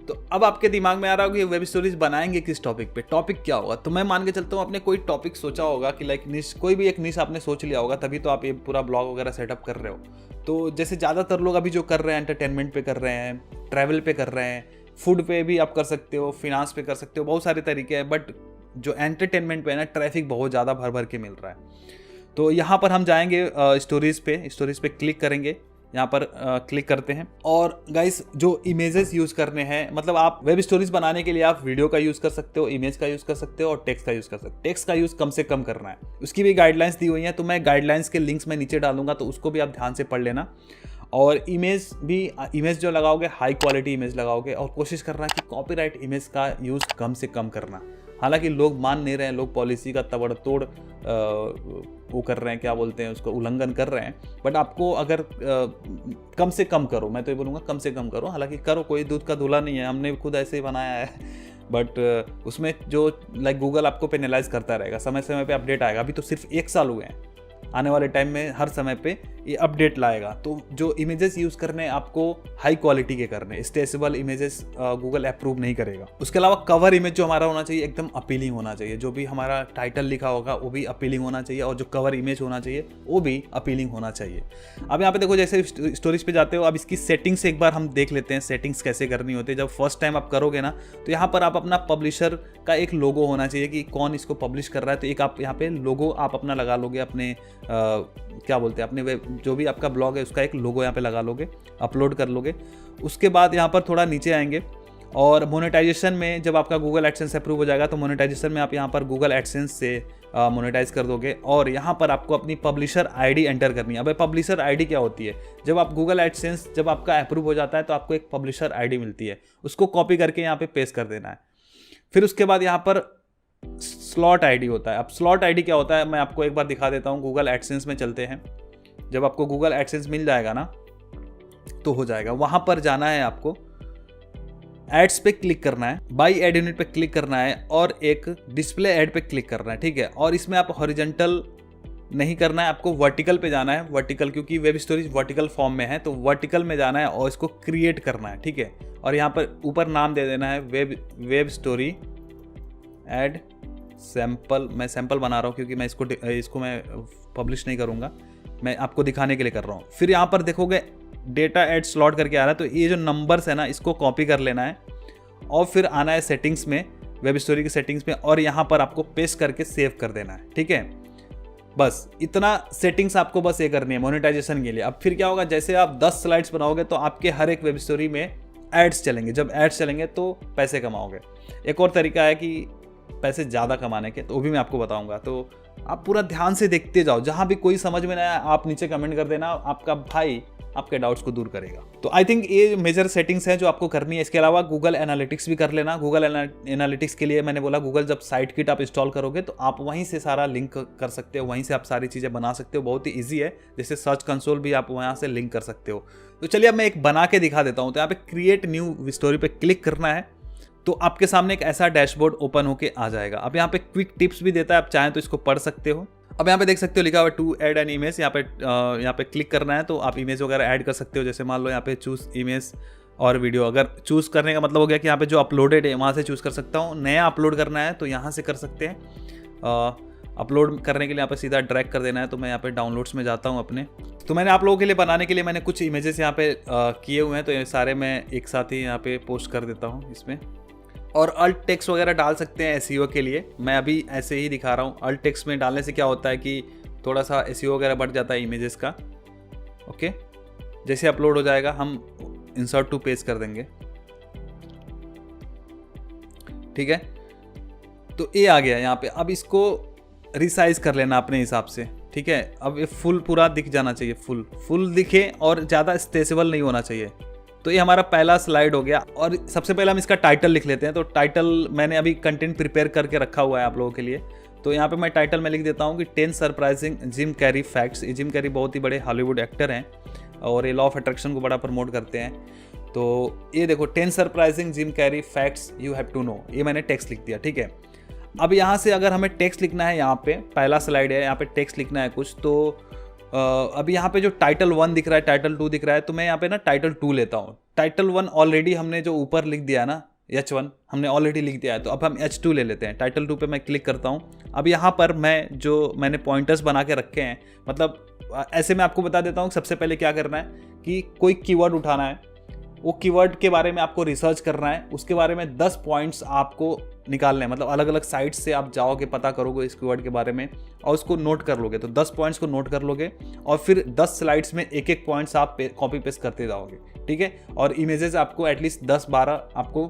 तो अब आपके दिमाग में आ रहा होगा कि वेब स्टोरीज बनाएंगे किस टॉपिक पे, टॉपिक क्या होगा। तो मैं मान के चलता हूँ आपने कोई टॉपिक सोचा होगा कि लाइक निश, कोई भी एक निश आपने सोच लिया होगा, तभी तो आप ये पूरा ब्लॉग वगैरह सेटअप कर रहे हो। तो जैसे ज़्यादातर लोग अभी जो कर रहे हैं, एंटरटेनमेंट पे कर रहे हैं, ट्रैवल पे कर रहे हैं, फूड पे भी आप कर सकते हो, फिनांस पे कर सकते हो, बहुत सारे तरीके हैं। बट जो एंटरटेनमेंट पे है ना, ट्रैफिक बहुत ज़्यादा भर भर के मिल रहा है। तो यहाँ पर हम जाएंगे स्टोरीज पे क्लिक करेंगे। यहाँ पर क्लिक करते हैं और गाइस जो इमेजेस यूज़ करने हैं, मतलब आप वेब स्टोरीज बनाने के लिए आप वीडियो का यूज़ कर सकते हो, इमेज का यूज़ कर सकते हो और टेक्स्ट का यूज़ कर सकते हो। टेक्स्ट का यूज़ कम से कम करना है, उसकी भी गाइडलाइंस दी हुई हैं। तो मैं गाइडलाइंस के लिंक्स मैं नीचे डालूंगा, तो उसको भी आप ध्यान से पढ़ लेना। और इमेज जो लगाओगे हाई क्वालिटी इमेज लगाओगे और कोशिश करना कि कॉपीराइट इमेज का यूज़ कम से कम करना। हालांकि लोग मान नहीं रहे हैं, लोग पॉलिसी का तबड़तोड़ वो कर रहे हैं, क्या बोलते हैं उसको, उल्लंघन कर रहे हैं। बट आपको अगर कम से कम करो, मैं तो ये बोलूँगा कम से कम करो। हालांकि करो, कोई दूध का धुला नहीं है, हमने खुद ऐसे ही बनाया है। बट उसमें जो लाइक गूगल आपको पेनलाइज करता रहेगा, समय समय पे अपडेट आएगा। अभी तो सिर्फ 1 साल हुए हैं, आने वाले टाइम में हर समय पे ये अपडेट लाएगा। तो जो इमेजेस यूज़ करने आपको हाई क्वालिटी के करने, स्ट्रेचेबल इमेजेस गूगल अप्रूव नहीं करेगा। उसके अलावा कवर इमेज जो हमारा होना चाहिए एकदम अपीलिंग होना चाहिए। जो भी हमारा टाइटल लिखा होगा वो भी अपीलिंग होना चाहिए और जो कवर इमेज होना चाहिए वो भी अपीलिंग होना चाहिए। अब यहाँ पे देखो, जैसे स्टोरीज पे जाते हो, अब इसकी सेटिंग्स एक बार हम देख लेते हैं, सेटिंग्स कैसे करनी होती है। जब फर्स्ट टाइम आप करोगे ना, तो यहाँ पर आप अपना पब्लिशर का एक लोगो होना चाहिए कि कौन इसको पब्लिश कर रहा है। तो एक आप यहाँ पे लोगो आप अपना लगा लोगे, अपने क्या बोलते हैं, अपने वेब जो भी आपका ब्लॉग है उसका एक लोगो यहाँ पे लगा लोगे, अपलोड कर लोगे। उसके बाद यहाँ पर थोड़ा नीचे आएंगे और मोनेटाइजेशन में जब आपका गूगल एडसेंस अप्रूव हो जाएगा, तो मोनेटाइजेशन में आप यहाँ पर गूगल एडसेंस से मोनेटाइज कर दोगे। और यहाँ पर आपको अपनी पब्लिशर आईडी एंटर करनी है। अब पब्लिशर आईडी क्या होती है, जब आप गूगल एडसेंस जब आपका अप्रूव हो जाता है तो आपको एक पब्लिशर आईडी मिलती है, उसको कॉपी करके यहाँ पे पेस्ट कर देना है। फिर उसके बाद यहाँ पर स्लॉट आईडी होता है। अब स्लॉट आईडी क्या होता है मैं आपको एक बार दिखा देता हूँ। गूगल एडसेंस में चलते हैं। जब आपको गूगल एडसेंस मिल जाएगा ना, तो हो जाएगा, वहां पर जाना है, आपको एड्स पे क्लिक करना है, बाई एड यूनिट पे क्लिक करना है और एक डिस्प्ले एड पे क्लिक करना है। ठीक है, और इसमें आप हॉरिजॉन्टल नहीं करना है, आपको वर्टिकल पे जाना है। वर्टिकल, क्योंकि वेब स्टोरीज वर्टिकल फॉर्म में है, तो वर्टिकल में जाना है और इसको क्रिएट करना है। ठीक है, और यहाँ पर ऊपर नाम दे देना है वेब स्टोरी एड सैम्पल। मैं सैम्पल बना रहा हूँ क्योंकि मैं इसको मैं पब्लिश नहीं करूँगा, मैं आपको दिखाने के लिए कर रहा हूँ। फिर यहाँ पर देखोगे डेटा एड स्लॉट करके आ रहा है, तो ये जो नंबर्स है ना, इसको कॉपी कर लेना है और फिर आना है सेटिंग्स में, वेब स्टोरी की सेटिंग्स में, और यहाँ पर आपको पेस्ट करके सेव कर देना है। ठीक है, बस इतना सेटिंग्स आपको बस ये करनी है मोनेटाइजेशन के लिए। अब फिर क्या होगा, जैसे आप 10 स्लाइड्स बनाओगे तो आपके हर एक वेब स्टोरी में एड्स चलेंगे। जब एड्स चलेंगे तो पैसे कमाओगे। एक और तरीका है कि पैसे ज़्यादा कमाने के, तो वो भी मैं आपको बताऊंगा। तो आप पूरा ध्यान से देखते जाओ, जहां भी कोई समझ में ना आया आप नीचे कमेंट कर देना, आपका भाई आपके डाउट्स को दूर करेगा। तो आई थिंक ये मेजर सेटिंग्स है जो आपको करनी है। इसके अलावा गूगल एनालिटिक्स भी कर लेना। गूगल एनालिटिक्स के लिए मैंने बोला, गूगल जब साइट किट आप इंस्टॉल करोगे तो आप वहीं से सारा लिंक कर सकते हो, वहीं से आप सारी चीज़ें बना सकते हो। बहुत ही ईजी है, जैसे सर्च कंसोल भी आप वहाँ से लिंक कर सकते हो। तो चलिए अब मैं एक बना के दिखा देता हूँ। तो यहाँ पे क्रिएट न्यू स्टोरी पे क्लिक करना है, तो आपके सामने एक ऐसा डैशबोर्ड ओपन होके आ जाएगा। अब यहाँ पे क्विक टिप्स भी देता है, आप चाहें तो इसको पढ़ सकते हो। अब यहाँ पे देख सकते हो लिखा हुआ टू ऐड एन इमेज, यहाँ पे क्लिक करना है तो आप इमेज वगैरह ऐड कर सकते हो। जैसे मान लो यहाँ पे चूज़ इमेज और वीडियो, अगर चूज़ करने का मतलब हो गया कि यहाँ पे जो अपलोडेड है वहाँ से चूज़ कर सकता हूँ। नया अपलोड करना है तो यहाँ से कर सकते हैं। अपलोड करने के लिए यहाँ पे सीधा ड्रैग कर देना है। तो मैं यहाँ पे डाउनलोड्स में जाता हूँ अपने। तो मैंने आप लोगों के लिए बनाने के लिए मैंने कुछ इमेजेस यहाँ पे किए हुए हैं, तो ये सारे मैं एक साथ ही यहाँ पे पोस्ट कर देता हूँ इसमें। और अल्ट टेक्स्ट वगैरह डाल सकते हैं एसईओ के लिए, मैं अभी ऐसे ही दिखा रहा हूँ। अल्ट टेक्स्ट में डालने से क्या होता है कि थोड़ा सा एसईओ वगैरह बढ़ जाता है इमेजेस का। ओके, जैसे अपलोड हो जाएगा हम इंसर्ट टू पेज कर देंगे। ठीक है, तो ये आ गया यहाँ पे। अब इसको रिसाइज कर लेना अपने हिसाब से। ठीक है, अब ये फुल पूरा दिख जाना चाहिए, फुल दिखे और ज़्यादा स्ट्रेचेबल नहीं होना चाहिए। तो ये हमारा पहला स्लाइड हो गया। और सबसे पहले हम इसका टाइटल लिख लेते हैं। तो टाइटल मैंने अभी कंटेंट प्रिपेयर करके रखा हुआ है आप लोगों के लिए। तो यहाँ पे मैं टाइटल में लिख देता हूँ कि 10 सरप्राइजिंग जिम कैरी फैक्ट्स। ये जिम कैरी बहुत ही बड़े हॉलीवुड एक्टर हैं और ये लॉ ऑफ अट्रैक्शन को बड़ा प्रमोट करते हैं। तो ये देखो 10 surprising Jim Carrey facts you have to know, ये मैंने टेक्स्ट लिख दिया। ठीक है, अब यहाँ से अगर हमें टेक्स्ट लिखना है, यहाँ पे पहला स्लाइड है, यहाँ पे टेक्स्ट लिखना है कुछ। तो अभी यहाँ पे जो टाइटल 1 दिख रहा है, टाइटल 2 दिख रहा है, तो मैं यहाँ पे ना टाइटल 2 लेता हूँ। टाइटल 1 ऑलरेडी हमने जो ऊपर लिख दिया ना, H1 हमने ऑलरेडी लिख दिया है, तो अब हम H2 ले लेते हैं। टाइटल 2 पे मैं क्लिक करता हूँ। अब यहाँ पर मैंने पॉइंटर्स बना के रखे हैं, मतलब ऐसे मैं आपको बता देता हूँ सबसे पहले क्या करना है कि कोई कीवर्ड उठाना है, वो कीवर्ड के बारे में आपको रिसर्च करना है, उसके बारे में 10 पॉइंट्स आपको निकालने हैं। मतलब अलग अलग साइट्स से आप जाओगे, पता करोगे इस कीवर्ड के बारे में और उसको नोट कर लोगे। तो 10 पॉइंट्स को नोट कर लोगे और फिर 10 स्लाइड्स में एक एक पॉइंट्स आप कॉपी पेस्ट करते जाओगे। ठीक है, और इमेजेस आपको एटलीस्ट 10-12 आपको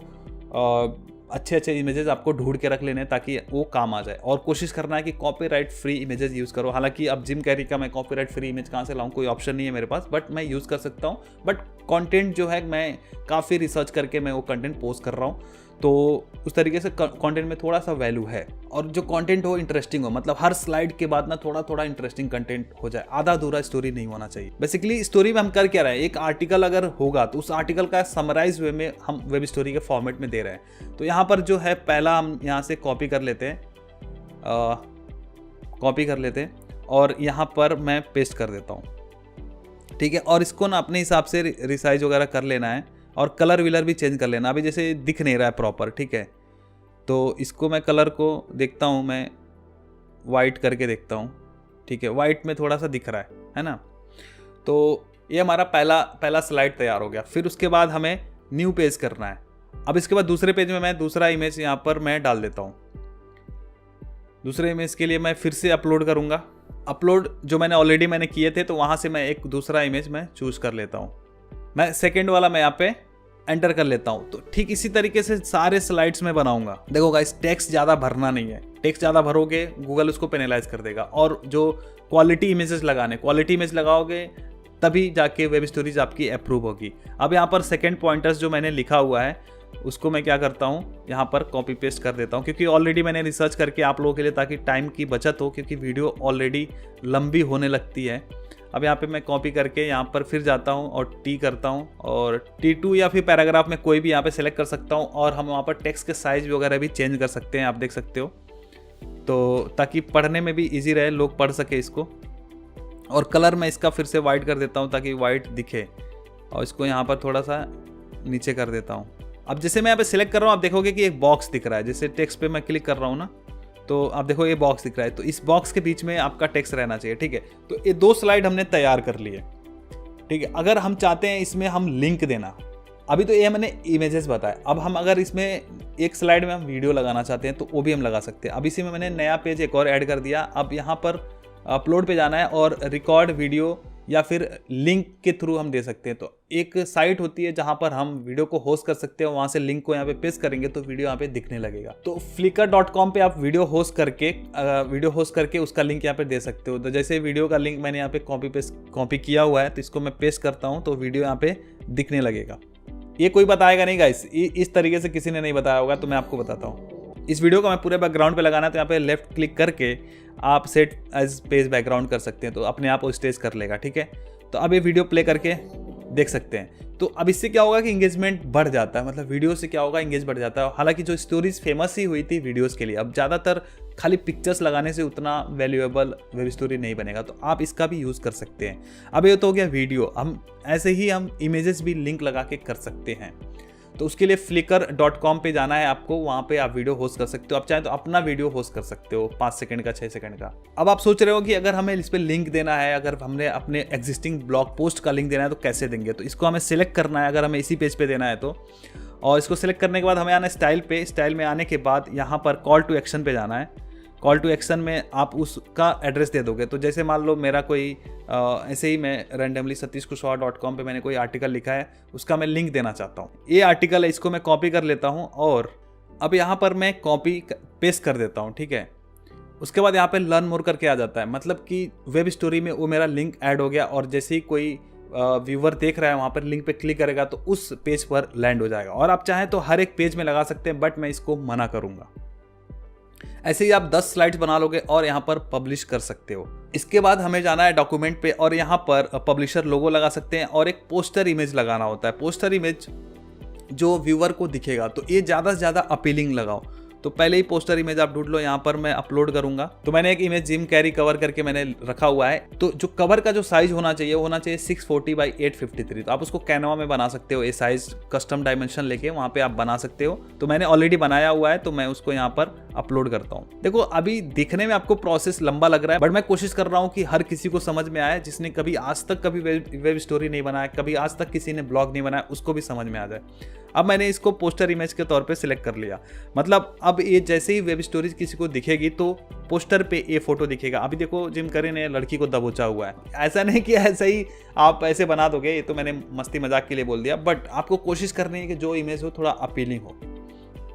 अच्छे इमेजेस आपको ढूंढ के रख लेने ताकि वो काम आ जाए। और कोशिश करना है कि कॉपीराइट फ्री इमेजेस यूज़ करो। हालांकि अब जिम कैरी का मैं कॉपीराइट फ्री इमेज कहाँ से लाऊं, कोई ऑप्शन नहीं है मेरे पास, बट मैं यूज़ कर सकता हूं। बट कंटेंट जो है मैं काफ़ी रिसर्च करके मैं वो कंटेंट पोस्ट कर रहा हूं, तो उस तरीके से कंटेंट में थोड़ा सा वैल्यू है। और जो कंटेंट हो इंटरेस्टिंग हो, मतलब हर स्लाइड के बाद ना थोड़ा इंटरेस्टिंग कंटेंट हो जाए, आधा अधूरा स्टोरी नहीं होना चाहिए। बेसिकली स्टोरी में हम कर क्या रहे हैं, एक आर्टिकल अगर होगा तो उस आर्टिकल का समराइज वे में हम वेब स्टोरी के फॉर्मेट में दे रहे हैं। तो यहाँ पर जो है पहला हम यहाँ से कॉपी कर लेते हैं और यहाँ पर मैं पेस्ट कर देता हूँ। ठीक है, और इसको ना अपने हिसाब से रिसाइज वगैरह कर लेना है और कलर विलर भी चेंज कर लेना। अभी जैसे दिख नहीं रहा है प्रॉपर, ठीक है, तो इसको मैं कलर को देखता हूँ, मैं वाइट करके देखता हूँ। ठीक है, वाइट में थोड़ा सा दिख रहा है ना। तो ये हमारा पहला स्लाइड तैयार हो गया। फिर उसके बाद हमें न्यू पेज करना है। अब इसके बाद दूसरे पेज में मैं दूसरा इमेज यहाँ पर मैं डाल देता हूँ। दूसरे इमेज के लिए मैं फिर से अपलोड करूँगा। अपलोड जो मैंने किए थे, तो वहाँ से मैं एक दूसरा इमेज मैं चूज कर लेता हूँ। मैं सेकेंड वाला मैं यहाँ पे एंटर कर लेता हूँ। तो ठीक इसी तरीके से सारे स्लाइड्स में बनाऊंगा। देखो गाइस, टेक्स्ट ज़्यादा भरना नहीं है। टेक्स्ट ज़्यादा भरोगे गूगल उसको पेनलाइज कर देगा। और जो क्वालिटी इमेजेस लगाओगे तभी जाके वेब स्टोरीज आपकी अप्रूव होगी। अब यहाँ पर सेकेंड पॉइंटर्स जो मैंने लिखा हुआ है उसको मैं क्या करता हूँ, यहाँ पर कॉपी पेस्ट कर देता हूँ, क्योंकि ऑलरेडी मैंने रिसर्च करके आप लोगों के लिए, ताकि टाइम की बचत हो, क्योंकि वीडियो ऑलरेडी लंबी होने लगती है। अब यहाँ पे मैं कॉपी करके यहाँ पर फिर जाता हूँ और टी करता हूँ और T2 या फिर पैराग्राफ में कोई भी यहाँ पे सेलेक्ट कर सकता हूँ। और हम वहाँ पर टेक्स्ट के साइज वगैरह भी चेंज कर सकते हैं, आप देख सकते हो, तो ताकि पढ़ने में भी ईजी रहे, लोग पढ़ सके इसको। और कलर मैं इसका फिर से वाइट कर देता हूँ ताकि वाइट दिखे, और इसको यहाँ पर थोड़ा सा नीचे कर देता हूँ। अब जैसे मैं यहाँ पे सिलेक्ट कर रहा हूँ, आप देखोगे कि एक बॉक्स दिख रहा है। जैसे टेक्स्ट पे मैं क्लिक कर रहा हूँ ना, तो आप देखो ये बॉक्स दिख रहा है, तो इस बॉक्स के बीच में आपका टेक्स्ट रहना चाहिए। ठीक है, तो ये 2 स्लाइड हमने तैयार कर लिए। ठीक है, अगर हम चाहते हैं इसमें हम लिंक देना, अभी तो ये मैंने इमेजेस बताया, अब हम अगर इसमें एक स्लाइड में हम वीडियो लगाना चाहते हैं तो वो भी हम लगा सकते हैं। अब इसी में मैंने नया पेज एक और ऐड कर दिया। अब यहाँ पर अपलोड पे जाना है और रिकॉर्ड वीडियो या फिर लिंक के थ्रू हम दे सकते हैं। तो एक साइट होती है जहां पर हम वीडियो को होस्ट कर सकते हैं, वहां से लिंक को यहाँ पे पेस्ट करेंगे तो वीडियो यहाँ पे दिखने लगेगा। तो flickr.com पे आप वीडियो होस्ट करके उसका लिंक यहाँ पे दे सकते हो। तो जैसे वीडियो का लिंक मैंने यहाँ पे कॉपी किया हुआ है, तो इसको मैं पेस्ट करता हूँ तो वीडियो यहाँ पे दिखने लगेगा। ये कोई बताएगा नहीं गाइस, इस तरीके से किसी ने नहीं बताया होगा, तो मैं आपको बताता हूँ। इस वीडियो को मैं पूरे बैकग्राउंड पे लगाना है, तो यहाँ पे लेफ्ट क्लिक करके आप सेट एज पेज बैकग्राउंड कर सकते हैं, तो अपने आप वो स्टेज कर लेगा। ठीक है, तो अब ये वीडियो प्ले करके देख सकते हैं। तो अब इससे क्या होगा कि इंगेजमेंट बढ़ जाता है, मतलब वीडियो से क्या होगा, इंगेज बढ़ जाता है। हालांकि जो स्टोरीज फेमस ही हुई थी वीडियोस के लिए, अब ज़्यादातर खाली पिक्चर्स लगाने से उतना वैल्यूएबल वेब स्टोरी नहीं बनेगा, तो आप इसका भी यूज़ कर सकते हैं। अब ये तो हो गया वीडियो, हम ऐसे ही हम इमेजेस भी लिंक लगा के कर सकते हैं। तो उसके लिए flickr.com पे जाना है आपको, वहाँ पे आप वीडियो होस्ट कर सकते हो। आप चाहें तो अपना वीडियो होस्ट कर सकते हो 5 सेकंड का, 6 सेकंड का। अब आप सोच रहे हो कि अगर हमें इस पर लिंक देना है, अगर हमने अपने एग्जिस्टिंग ब्लॉग पोस्ट का लिंक देना है तो कैसे देंगे। तो इसको हमें सिलेक्ट करना है, अगर हमें इसी पेज पे देना है तो। और इसको सिलेक्ट करने के बाद हमें आना है स्टाइल पे। स्टाइल में आने के बाद यहाँ पर कॉल टू एक्शन पे जाना है। कॉल टू एक्शन में आप उसका एड्रेस दे दोगे। तो जैसे मान लो मेरा कोई ऐसे ही मैं रैंडमली satishkushwaha.com पे मैंने कोई आर्टिकल लिखा है, उसका मैं लिंक देना चाहता हूँ। ये आर्टिकल है, इसको मैं कॉपी कर लेता हूँ और अब यहाँ पर मैं कॉपी पेस्ट कर देता हूँ, ठीक है। उसके बाद यहाँ पे लर्न मोर करके आ जाता है, मतलब कि वेब स्टोरी में वो मेरा लिंक ऐड हो गया और जैसे ही कोई व्यूवर देख रहा है वहाँ पर लिंक पे क्लिक करेगा तो उस पेज पर लैंड हो जाएगा। और आप चाहें तो हर एक पेज में लगा सकते हैं, बट मैं इसको मना करूँगा। ऐसे ही आप 10 स्लाइड्स बना लोगे और यहाँ पर पब्लिश कर सकते हो। इसके बाद हमें जाना है डॉक्यूमेंट पे और यहाँ पर पब्लिशर लोगो लगा सकते हैं और एक पोस्टर इमेज लगाना होता है। पोस्टर इमेज जो व्यूअर को दिखेगा, तो ये ज़्यादा से ज़्यादा अपीलिंग लगाओ। तो पहले ही पोस्टर इमेज आप ढूंढ लो, यहाँ पर मैं अपलोड करूंगा। तो मैंने एक इमेज जिम कैरी कवर करके मैंने रखा हुआ है। तो जो कवर का जो साइज होना चाहिए 640 बाई 853। तो आप उसको कैनवा में बना सकते हो, ये साइज कस्टम डायमेंशन लेके वहाँ पे आप बना सकते हो। तो मैंने ऑलरेडी बनाया हुआ है, तो मैं उसको यहाँ पर अपलोड करता हूँ। देखो अभी दिखने में आपको प्रोसेस लंबा लग रहा है, बट मैं कोशिश कर रहा हूँ कि हर किसी को समझ में आए, जिसने कभी आज तक कभी वेब स्टोरी नहीं बनाया, कभी आज तक किसी ने ब्लॉग नहीं बनाया, उसको भी समझ में आ जाए। अब मैंने इसको पोस्टर इमेज के तौर पे सिलेक्ट कर लिया। मतलब अब ये जैसे ही वेब स्टोरीज किसी को दिखेगी तो पोस्टर पे ये फोटो दिखेगा। अभी देखो जिम कैरी ने लड़की को दबोचा हुआ है। ऐसा नहीं कि ऐसा ही आप ऐसे बना दोगे, ये तो मैंने मस्ती मजाक के लिए बोल दिया, बट आपको कोशिश करनी है कि जो इमेज हो थोड़ा अपीलिंग हो,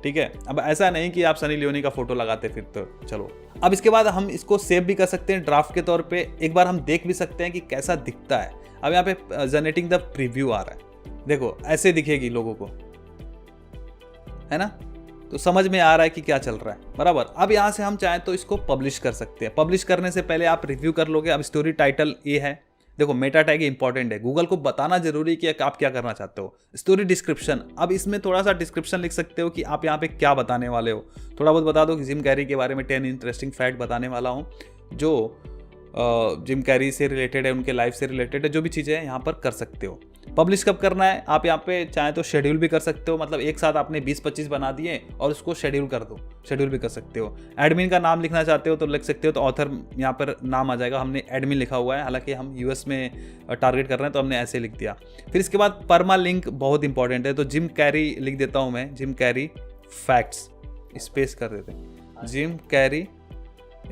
ठीक है। अब ऐसा नहीं कि आप सनी लियोनी का फोटो लगाते फिर तो चलो। अब इसके बाद हम इसको सेव भी कर सकते हैं ड्राफ्ट के तौर पे। एक बार हम देख भी सकते हैं कि कैसा दिखता है। अब यहाँ पे जनरेटिंग द प्रीव्यू आ रहा है, देखो ऐसे दिखेगी लोगों को, है ना। तो समझ में आ रहा है कि क्या चल रहा है, बराबर। अब यहाँ से हम चाहें तो इसको पब्लिश कर सकते हैं। पब्लिश करने से पहले आप रिव्यू कर लोगे। अब स्टोरी टाइटल ये है, देखो मेटा टैग इंपॉर्टेंट है, गूगल को बताना जरूरी है कि आप क्या करना चाहते हो। स्टोरी डिस्क्रिप्शन, अब इसमें थोड़ा सा डिस्क्रिप्शन लिख सकते हो कि आप यहाँ पे क्या बताने वाले हो। थोड़ा बहुत बता दो कि जिम कैरी के बारे में 10 इंटरेस्टिंग फैक्ट बताने वाला हूँ जो जिम कैरी से रिलेटेड है, उनके लाइफ से रिलेटेड है, जो भी चीज़ें हैं यहाँ पर कर सकते हो। पब्लिश कब करना है, आप यहाँ पे चाहे तो शेड्यूल भी कर सकते हो, मतलब एक साथ आपने 20-25 बना दिए और उसको शेड्यूल कर दो, शेड्यूल भी कर सकते हो। एडमिन का नाम लिखना चाहते हो तो लिख सकते हो, तो ऑथर यहाँ पर नाम आ जाएगा। हमने एडमिन लिखा हुआ है, हालांकि हम यूएस में टारगेट कर रहे हैं तो हमने ऐसे लिख दिया। फिर इसके बाद परमा लिंक बहुत इंपॉर्टेंट है, तो जिम कैरी लिख देता हूँ मैं, जिम कैरी फैक्ट्स, स्पेस कर देते हैं, Jim Carrey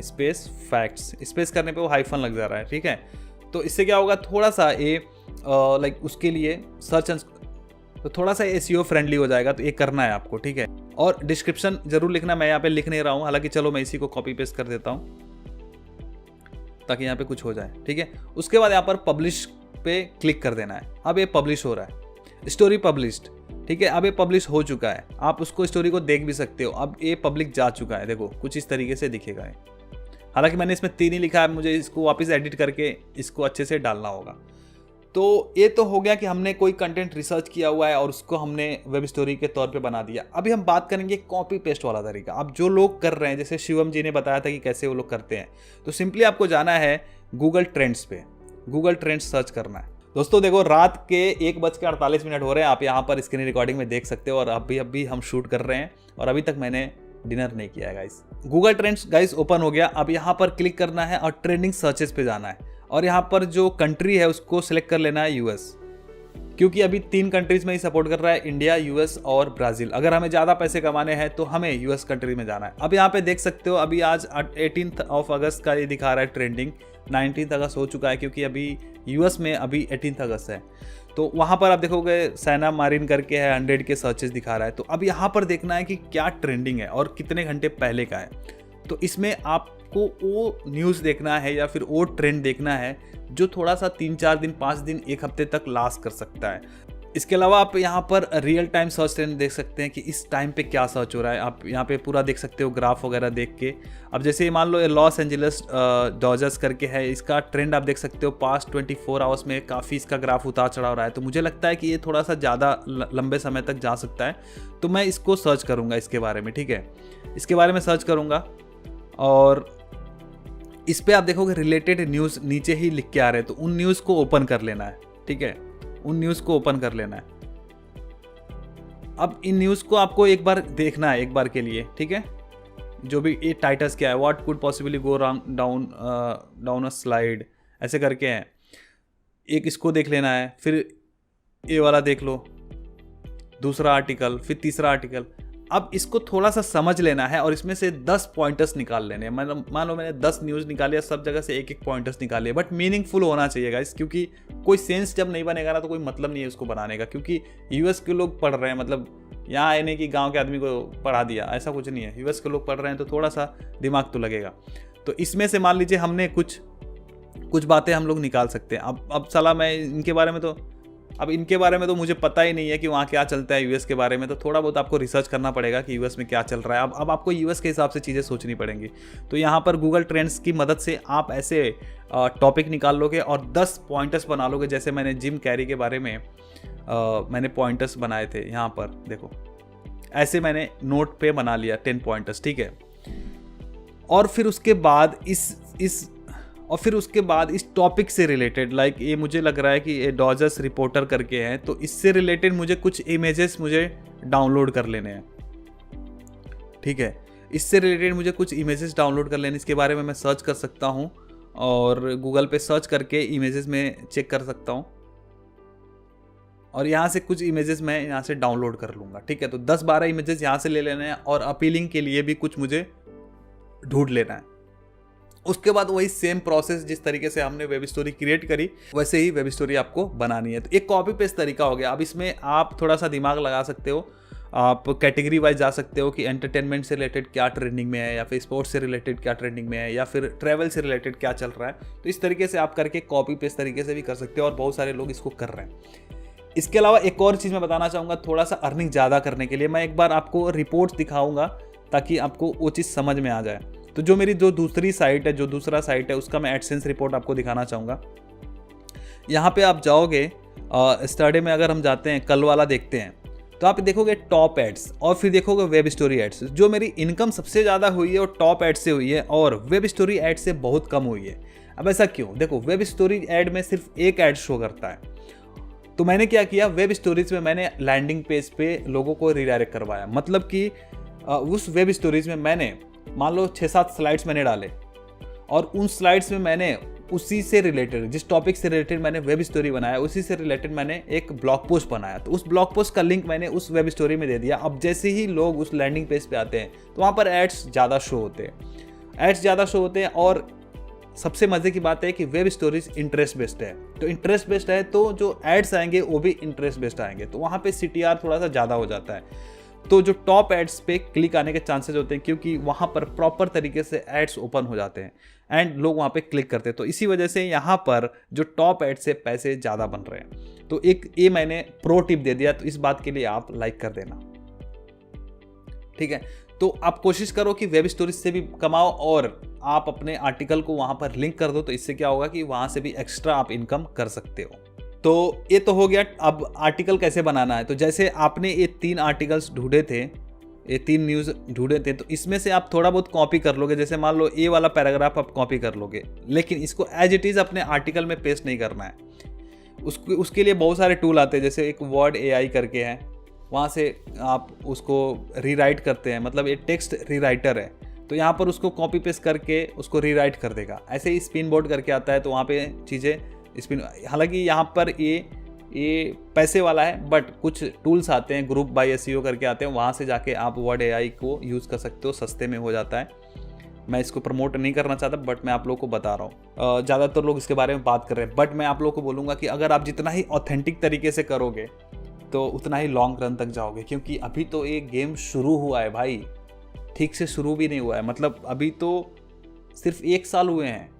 space facts. Space करने पे वो हाइफन लग जा रहा है, ठीक है। तो इससे क्या होगा, थोड़ा सा ये लाइक उसके लिए सर्च तो थोड़ा सा एसईओ फ्रेंडली हो जाएगा। तो ये करना है आपको, ठीक है। और डिस्क्रिप्शन जरूर लिखना, मैं यहाँ पे लिख नहीं रहा हूँ, हालांकि चलो मैं इसी को कॉपी पेस्ट कर देता हूँ ताकि यहाँ पे कुछ हो जाए, ठीक है। उसके बाद यहाँ पर पब्लिश पे क्लिक कर देना है। अब ये पब्लिश हो रहा है, स्टोरी पब्लिश्ड, ठीक है। अब ये पब्लिश हो चुका है, आप उसको स्टोरी को देख भी सकते हो। अब ये पब्लिक जा चुका है, देखो कुछ इस तरीके से दिखेगा ये। हालांकि मैंने इसमें 3 ही लिखा है, मुझे इसको वापस एडिट करके इसको अच्छे से डालना होगा। तो ये तो हो गया कि हमने कोई कंटेंट रिसर्च किया हुआ है और उसको हमने वेब स्टोरी के तौर पे बना दिया। अभी हम बात करेंगे कॉपी पेस्ट वाला तरीका। अब जो लोग कर रहे हैं, जैसे शिवम जी ने बताया था कि कैसे वो लोग करते हैं, तो सिंपली आपको जाना है गूगल ट्रेंड्स पे, गूगल ट्रेंड्स सर्च करना है। दोस्तों देखो रात के 1:48 हो रहे हैं, आप यहाँ पर स्क्रीन रिकॉर्डिंग में देख सकते हो। और अभी हम शूट कर रहे हैं और अभी तक मैंने डिनर नहीं किया है guys. Google trends guys open हो गया। अब यहाँ पर क्लिक करना है और ट्रेंडिंग सर्चेस पे जाना है और यहाँ पर जो कंट्री है उसको सिलेक्ट कर लेना है यूएस, क्योंकि अभी 3 कंट्रीज में ही सपोर्ट कर रहा है, इंडिया, यूएस और ब्राज़ील। अगर हमें ज़्यादा पैसे कमाने हैं तो हमें यूएस कंट्री में जाना है। अब यहाँ पे देख सकते हो, अभी आज 18 अगस्त का ये दिखा रहा है ट्रेंडिंग, 19 अगस्त हो चुका है क्योंकि अभी यूएस में अभी 18 अगस्त है। तो वहाँ पर आप देखोगे सैना मारिन करके है, 100 के सर्चेस दिखा रहा है। तो अब यहाँ पर देखना है कि क्या ट्रेंडिंग है और कितने घंटे पहले का है। तो इसमें आपको वो न्यूज़ देखना है या फिर वो ट्रेंड देखना है जो थोड़ा सा 3-4 दिन, 5 दिन, 1 हफ्ते तक लास्ट कर सकता है। इसके अलावा आप यहाँ पर रियल टाइम सर्च ट्रेंड देख सकते हैं कि इस टाइम पे क्या सर्च हो रहा है। आप यहाँ पे पूरा देख सकते हो ग्राफ वगैरह देख के। अब जैसे मान लो लॉस एंजलिस डॉजर्स करके है, इसका ट्रेंड आप देख सकते हो पास्ट 24 आवर्स में काफ़ी इसका ग्राफ उतार चढ़ाव रहा है। तो मुझे लगता है कि ये थोड़ा सा ज़्यादा लंबे समय तक जा सकता है। तो मैं इसको सर्च करूँगा इसके बारे में, ठीक है। इसके बारे में सर्च करूँगा और इस पे आप देखोगे रिलेटेड न्यूज़ नीचे ही लिख के आ रहे हैं, तो उन न्यूज़ को ओपन कर लेना है, ठीक है, उन न्यूज़ को ओपन कर लेना है। अब इन न्यूज़ को आपको एक बार देखना है, एक बार के लिए, ठीक है। जो भी ये टाइटल्स क्या है, what could possibly go down a slide, ऐसे करके हैं। एक इसको देख लेना है, फिर ये वाला देख लो, दूसरा आर्टिकल, फिर तीसरा आर्टिकल। अब इसको थोड़ा सा समझ लेना है और इसमें से 10 पॉइंटर्स निकाल लेने हैं। मतलब मान लो मैंने 10 न्यूज़ निकाले, सब जगह से एक एक पॉइंटर्स निकाले, बट मीनिंगफुल होना चाहिए गाइस, क्योंकि कोई सेंस जब नहीं बनेगा ना तो कोई मतलब नहीं है उसको बनाने का। क्योंकि यूएस के लोग पढ़ रहे हैं, मतलब यहाँ आए नहीं कि गाँव के आदमी को पढ़ा दिया, ऐसा कुछ नहीं है। यूएस के लोग पढ़ रहे हैं तो थोड़ा सा दिमाग तो लगेगा। तो इसमें से मान लीजिए हमने कुछ बातें हम लोग निकाल सकते हैं। अब सलाह मैं इनके बारे में तो मुझे पता ही नहीं है कि वहाँ क्या चलता है यूएस के बारे में, तो थोड़ा बहुत आपको रिसर्च करना पड़ेगा कि यूएस में क्या चल रहा है। अब आपको यूएस के हिसाब से चीज़ें सोचनी पड़ेंगी। तो यहाँ पर गूगल ट्रेंड्स की मदद से आप ऐसे टॉपिक निकाल लोगे और 10 पॉइंटर्स बना लोगे। जैसे मैंने जिम कैरी के बारे में मैंने पॉइंटर्स बनाए थे, यहाँ पर देखो ऐसे मैंने नोट पे बना लिया 10 पॉइंटर्स, ठीक है। और फिर उसके बाद इस टॉपिक से रिलेटेड, लाइक ये मुझे लग रहा है कि ये डॉजर्स रिपोर्टर करके हैं, तो इससे रिलेटेड मुझे कुछ इमेजेस मुझे डाउनलोड कर लेने हैं, ठीक है। इससे रिलेटेड मुझे कुछ इमेजेस डाउनलोड कर लेने, इसके बारे में मैं सर्च कर सकता हूँ और गूगल पे सर्च करके इमेजेस में चेक कर सकता हूँ और यहाँ से कुछ इमेजेस मैं यहाँ से डाउनलोड कर लूँगा, ठीक है। तो 10-12 इमेजेस यहाँ से ले लेने हैं और अपीलिंग के लिए भी कुछ मुझे ढूंढ लेना है। उसके बाद वही सेम प्रोसेस, जिस तरीके से हमने वेब स्टोरी क्रिएट करी वैसे ही वेब स्टोरी आपको बनानी है। तो एक कॉपी पेस्ट तरीका हो गया। अब इसमें आप थोड़ा सा दिमाग लगा सकते हो, आप कैटेगरी वाइज जा सकते हो कि एंटरटेनमेंट से रिलेटेड क्या ट्रेंडिंग में है, या फिर स्पोर्ट्स से रिलेटेड क्या ट्रेंडिंग में है, या फिर ट्रैवल से रिलेटेड क्या चल रहा है। तो इस तरीके से आप करके कॉपी पेस्ट तरीके से भी कर सकते हो और बहुत सारे लोग इसको कर रहे हैं। इसके अलावा एक और चीज़ मैं बताना चाहूँगा, थोड़ा सा अर्निंग ज़्यादा करने के लिए मैं एक बार आपको रिपोर्ट दिखाऊँगा ताकि आपको वो चीज़ समझ में आ जाए। तो जो मेरी दूसरा साइट है उसका मैं एडसेंस रिपोर्ट आपको दिखाना चाहूँगा। यहाँ पे आप जाओगे, स्टडी में अगर हम जाते हैं, कल वाला देखते हैं, तो आप देखोगे टॉप एड्स और फिर देखोगे वेब स्टोरी एड्स। जो मेरी इनकम सबसे ज़्यादा हुई है वो टॉप एड से हुई है और वेब स्टोरी एड से बहुत कम हुई है। अब ऐसा क्यों? देखो, वेब स्टोरी एड में सिर्फ एक एड शो करता है। तो मैंने क्या किया, वेब स्टोरीज में मैंने लैंडिंग पेज पे लोगों को रिडायरेक्ट करवाया। मतलब कि उस वेब स्टोरीज में मैंने मान लो 6-7 स्लाइड्स मैंने डाले और उन स्लाइड्स में मैंने उसी से रिलेटेड, जिस टॉपिक से रिलेटेड मैंने वेब स्टोरी बनाया, उसी से रिलेटेड मैंने एक ब्लॉग पोस्ट बनाया। तो उस ब्लॉग पोस्ट का लिंक मैंने उस वेब स्टोरी में दे दिया। अब जैसे ही लोग उस लैंडिंग पेज पे आते हैं तो वहाँ पर एड्स ज़्यादा शो होते हैं। और सबसे मज़े की बात है कि वेब स्टोरीज इंटरेस्ट बेस्ड है, तो इंटरेस्ट बेस्ड है तो जो एड्स आएंगे वो भी इंटरेस्ट बेस्ड आएंगे, तो वहाँ पे CTR थोड़ा सा ज़्यादा हो जाता है। तो जो टॉप एड्स पे क्लिक आने के चांसेस होते हैं, क्योंकि वहाँ पर प्रॉपर तरीके से एड्स ओपन हो जाते हैं एंड लोग वहाँ पे क्लिक करते हैं। तो इसी वजह से यहाँ पर जो टॉप एड्स से पैसे ज़्यादा बन रहे हैं। तो एक ये मैंने प्रो टिप दे दिया, तो इस बात के लिए आप लाइक कर देना, ठीक है। तो आप कोशिश करो कि वेब स्टोरीज से भी कमाओ और आप अपने आर्टिकल को वहाँ पर लिंक कर दो। तो इससे क्या होगा कि वहाँ से भी एक्स्ट्रा आप इनकम कर सकते हो। तो ये तो हो गया। अब आर्टिकल कैसे बनाना है, तो जैसे आपने ये 3 आर्टिकल्स ढूंढे थे, ये 3 न्यूज़ ढूंढे थे, तो इसमें से आप थोड़ा बहुत कॉपी कर लोगे। जैसे मान लो ये वाला पैराग्राफ आप कॉपी कर लोगे, लेकिन इसको एज इट इज़ अपने आर्टिकल में पेस्ट नहीं करना है। उसके लिए बहुत सारे टूल आते हैं, जैसे एक वर्ड AI करके है, वहाँ से आप उसको रीराइट करते हैं, मतलब ये टेक्स्ट रीराइटर है, तो यहाँ पर उसको कॉपी पेस्ट करके उसको रीराइट कर देगा। ऐसे ही स्पिन बोर्ड करके आता है, तो वहाँ पे चीज़ें स्पिन, हालांकि यहाँ पर ये पैसे वाला है, बट कुछ टूल्स आते हैं, ग्रुप बाय SEO करके आते हैं, वहाँ से जाके आप वर्ड AI को यूज़ कर सकते हो, सस्ते में हो जाता है। मैं इसको प्रमोट नहीं करना चाहता, बट मैं आप लोगों को बता रहा हूँ। ज़्यादातर लोग इसके बारे में बात कर रहे हैं, बट मैं आप लोगों को बोलूँगा कि अगर आप जितना ही ऑथेंटिक तरीके से करोगे तो उतना ही लॉन्ग रन तक जाओगे, क्योंकि अभी तो ये गेम शुरू हुआ है भाई, ठीक से शुरू भी नहीं हुआ है। मतलब अभी तो सिर्फ 1 साल हुए हैं।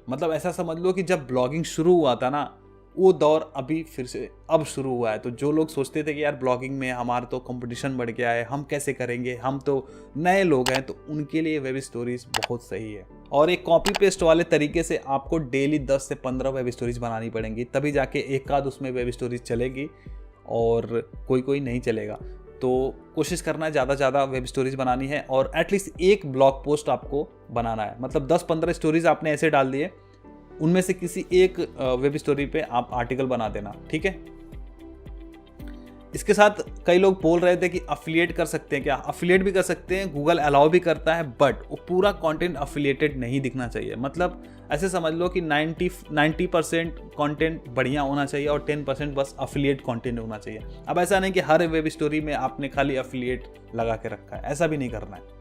मतलब ऐसा समझ लो कि जब ब्लॉगिंग शुरू हुआ था ना, वो दौर अभी फिर से अब शुरू हुआ है। तो जो लोग सोचते थे कि यार ब्लॉगिंग में हमारा तो कंपटीशन बढ़ गया है, हम कैसे करेंगे, हम तो नए लोग हैं, तो उनके लिए वेब स्टोरीज बहुत सही है। और एक कॉपी पेस्ट वाले तरीके से आपको डेली 10 से 15 वेब स्टोरीज बनानी पड़ेंगी, तभी जाके एक आध उसमें वेब स्टोरीज चलेगी और कोई नहीं चलेगा। तो कोशिश करना है ज़्यादा से ज़्यादा वेब स्टोरीज बनानी है और एटलीस्ट एक ब्लॉग पोस्ट आपको बनाना है। मतलब 10-15 स्टोरीज आपने ऐसे डाल दिए, उनमें से किसी एक वेब स्टोरी पे आप आर्टिकल बना देना, ठीक है। इसके साथ कई लोग बोल रहे थे कि अफिलिएट कर सकते हैं क्या? अफिलिएट भी कर सकते हैं, गूगल अलाउ भी करता है, बट वो पूरा कंटेंट अफिलिएटेड नहीं दिखना चाहिए। मतलब ऐसे समझ लो कि 90% कंटेंट बढ़िया होना चाहिए और 10% बस अफिलिएट कंटेंट होना चाहिए। अब ऐसा नहीं कि हर वेब स्टोरी में आपने खाली अफिलिएट लगा के रखा है, ऐसा भी नहीं करना है।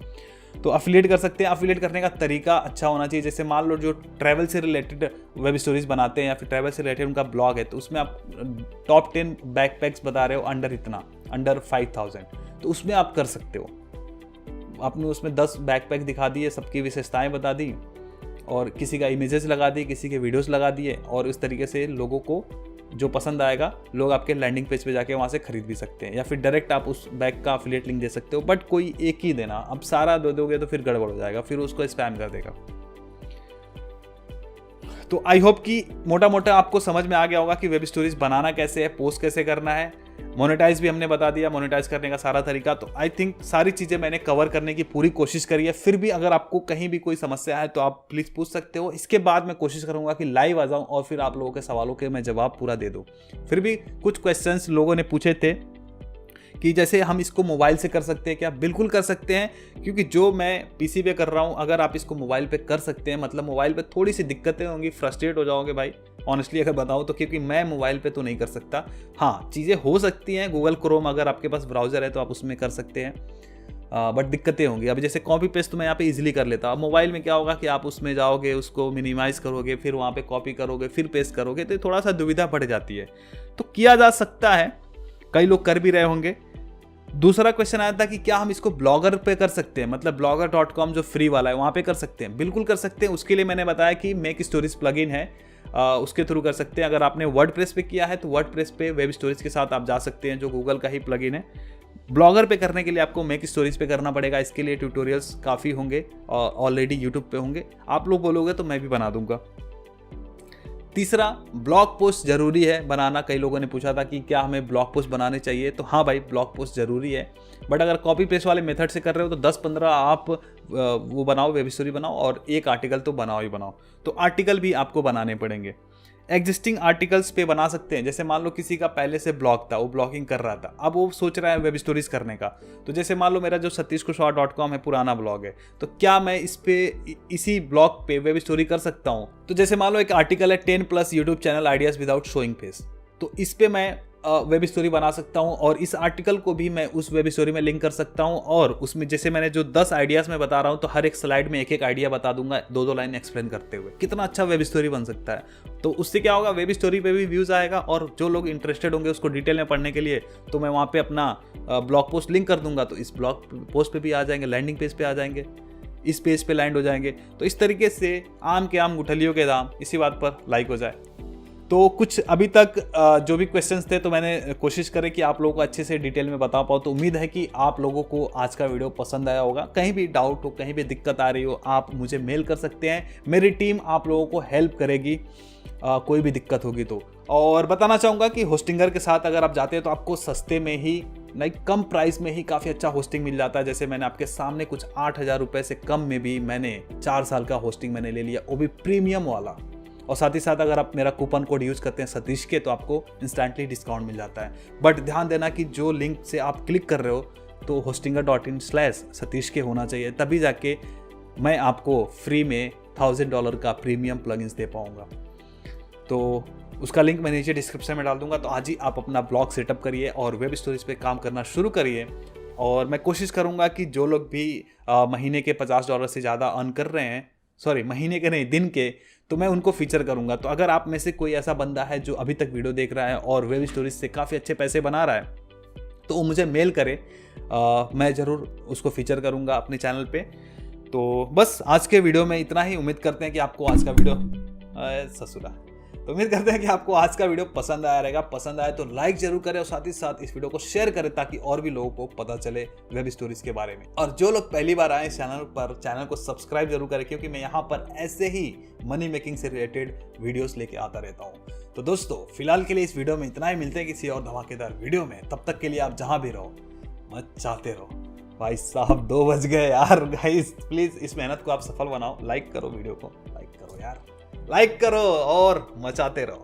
तो अफिलिएट कर सकते हैं। अफिलिएट करने का तरीका अच्छा होना चाहिए। जैसे मान लो जो ट्रैवल से रिलेटेड वेब स्टोरीज बनाते हैं या फिर ट्रैवल से रिलेटेड उनका ब्लॉग है, तो उसमें आप टॉप 10 बैकपैक्स बता रहे हो अंडर 5000, तो उसमें आप कर सकते हो। आपने उसमें 10 बैकपैक दिखा दिए, सबकी विशेषताएं बता दी और किसी का इमेजेस लगा दिए, किसी के वीडियोस लगा दिए, और इस तरीके से लोगों को जो पसंद आएगा लोग आपके लैंडिंग पेज पे जाके वहाँ से खरीद भी सकते हैं, या फिर डायरेक्ट आप उस बैग का अफिलिएट लिंक दे सकते हो। बट कोई एक ही देना, अब सारा दे दोगे तो फिर गड़बड़ हो जाएगा, फिर उसको स्पैम कर देगा। तो आई होप कि मोटा मोटा आपको समझ में आ गया होगा कि वेब स्टोरीज बनाना कैसे है, पोस्ट कैसे करना है, मोनेटाइज भी हमने बता दिया, मोनेटाइज करने का सारा तरीका। तो आई थिंक सारी चीज़ें मैंने कवर करने की पूरी कोशिश करी है। फिर भी अगर आपको कहीं भी कोई समस्या है तो आप प्लीज़ पूछ सकते हो। इसके बाद मैं कोशिश करूंगा कि लाइव आ जाऊं और फिर आप लोगों के सवालों के मैं जवाब पूरा दे दूं। फिर भी कुछ क्वेश्चंस लोगों ने पूछे थे कि जैसे हम इसको मोबाइल से कर सकते हैं क्या? बिल्कुल कर सकते हैं, क्योंकि जो मैं पीसी पे कर रहा हूँ अगर आप इसको मोबाइल पे कर सकते हैं, मतलब मोबाइल पे थोड़ी सी दिक्कतें होंगी, फ्रस्ट्रेट हो जाओगे भाई ऑनेस्टली अगर बताऊँ तो, क्योंकि मैं मोबाइल पे तो नहीं कर सकता। हाँ, चीज़ें हो सकती हैं, गूगल क्रोम अगर आपके पास ब्राउज़र है तो आप उसमें कर सकते हैं, बट दिक्कतें होंगी। अब जैसे कॉपी पेस्ट तो मैं यहाँ पे इजीली कर लेता हूँ। अब मोबाइल में क्या होगा कि आप उसमें जाओगे, उसको मिनिमाइज़ करोगे, फिर वहाँ पे कॉपी करोगे, फिर पेस्ट करोगे, तो थोड़ा सा दुविधा बढ़ जाती है। तो किया जा सकता है, कई लोग कर भी रहे होंगे। दूसरा क्वेश्चन आया था कि क्या हम इसको ब्लॉगर पे कर सकते हैं, मतलब blogger.com जो फ्री वाला है वहाँ पे कर सकते हैं? बिल्कुल कर सकते हैं। उसके लिए मैंने बताया कि मेक स्टोरीज प्लगइन है, उसके थ्रू कर सकते हैं। अगर आपने वर्डप्रेस पे किया है तो वर्डप्रेस पे वेब स्टोरीज के साथ आप जा सकते हैं, जो गूगल का ही प्लगइन है। ब्लॉगर पे करने के लिए आपको मेक स्टोरीज पे करना पड़ेगा। इसके लिए ट्यूटोरियल्स काफ़ी होंगे और ऑलरेडी यूट्यूब पे होंगे, आप लोग बोलोगे तो मैं भी बना दूंगा। तीसरा, ब्लॉग पोस्ट जरूरी है बनाना। कई लोगों ने पूछा था कि क्या हमें ब्लॉग पोस्ट बनाने चाहिए, तो हाँ भाई, ब्लॉग पोस्ट जरूरी है। बट अगर कॉपी पेस्ट वाले मेथड से कर रहे हो तो 10-15 आप वो बनाओ, वेब स्टोरी बनाओ और एक आर्टिकल तो बनाओ ही बनाओ। तो आर्टिकल भी आपको बनाने पड़ेंगे। एग्जिस्टिंग आर्टिकल्स पे बना सकते हैं। जैसे मान लो किसी का पहले से ब्लॉग था, वो ब्लॉगिंग कर रहा था, अब वो सोच रहा है वेब स्टोरीज करने का। तो जैसे मान लो मेरा जो satishkushwaha.com है पुराना ब्लॉग है, तो क्या मैं इस पे इसी ब्लॉग पे वेब स्टोरी कर सकता हूँ? तो जैसे मान लो एक आर्टिकल है 10+ YouTube channel ideas without showing face, तो इस पे मैं वेब स्टोरी बना सकता हूँ और इस आर्टिकल को भी मैं उस वेब स्टोरी में लिंक कर सकता हूँ। और उसमें जैसे मैंने जो 10 आइडियाज़ में बता रहा हूँ, तो हर एक स्लाइड में एक एक आइडिया बता दूंगा, 2-2 लाइन एक्सप्लेन करते हुए। कितना अच्छा वेब स्टोरी बन सकता है। तो उससे क्या होगा, वेब स्टोरी पे भी व्यूज़ आएगा और जो लोग इंटरेस्टेड होंगे उसको डिटेल में पढ़ने के लिए, तो मैं वहाँ पर अपना ब्लॉग पोस्ट लिंक कर दूंगा, तो इस ब्लॉग पोस्ट पर भी आ जाएंगे, लैंडिंग पेज पर आ जाएंगे, इस पेज पे लैंड हो जाएंगे। तो इस तरीके से आम के आम गुठलियों के दाम, इसी बात पर लाइक हो जाए। तो कुछ अभी तक जो भी क्वेश्चंस थे, तो मैंने कोशिश करी कि आप लोगों को अच्छे से डिटेल में बता पाऊँ। तो उम्मीद है कि आप लोगों को आज का वीडियो पसंद आया होगा। कहीं भी डाउट हो, कहीं भी दिक्कत आ रही हो, आप मुझे मेल कर सकते हैं, मेरी टीम आप लोगों को हेल्प करेगी कोई भी दिक्कत होगी तो। और बताना चाहूँगा कि होस्टिंगर के साथ अगर आप जाते हैं तो आपको सस्ते में ही, कम प्राइस में ही काफ़ी अच्छा होस्टिंग मिल जाता है। जैसे मैंने आपके सामने कुछ 8,000 रुपये से कम में भी मैंने 4 साल का होस्टिंग मैंने ले लिया, वो भी प्रीमियम वाला। और साथ ही साथ अगर आप मेरा कूपन कोड यूज़ करते हैं सतीश के, तो आपको इंस्टेंटली डिस्काउंट मिल जाता है। बट ध्यान देना कि जो लिंक से आप क्लिक कर रहे हो तो hostinger.in/सतीश के होना चाहिए, तभी जाके मैं आपको फ्री में $1000 का प्रीमियम प्लगइन्स दे पाऊँगा। तो उसका लिंक मैं नीचे डिस्क्रिप्शन में डाल दूंगा। तो आज ही आप अपना ब्लॉग सेटअप करिए और वेब स्टोरीज पे काम करना शुरू करिए। और मैं कोशिश करूंगा कि जो लोग भी महीने के $50 से ज़्यादा अर्न कर रहे हैं, सॉरी महीने के नहीं, दिन के, तो मैं उनको फीचर करूंगा। तो अगर आप में से कोई ऐसा बंदा है जो अभी तक वीडियो देख रहा है और वेब स्टोरीज से काफ़ी अच्छे पैसे बना रहा है, तो वो मुझे मेल करे, मैं ज़रूर उसको फीचर करूंगा अपने चैनल पे। तो बस आज के वीडियो में इतना ही। उम्मीद करते हैं कि आपको आज का वीडियो तो उम्मीद करते हैं कि आपको आज का वीडियो पसंद आया रहेगा। पसंद आया तो लाइक जरूर करें और साथ ही साथ इस वीडियो को शेयर करें, ताकि और भी लोगों को पता चले वेब स्टोरीज के बारे में। और जो लोग पहली बार आए चैनल पर, चैनल को सब्सक्राइब जरूर करें, क्योंकि मैं यहाँ पर ऐसे ही मनी मेकिंग से रिलेटेड वीडियोस लेके आता रहता हूँ। तो दोस्तों, फिलहाल के लिए इस वीडियो में इतना ही। मिलते हैं किसी और धमाकेदार वीडियो में। तब तक के लिए आप जहाँ भी रहो, मचाते रहो। भाई साहब 2 बज गए यार। गाइस प्लीज इस मेहनत को आप सफल बनाओ, लाइक करो वीडियो को, लाइक करो यार, लाइक करो और मचाते रहो।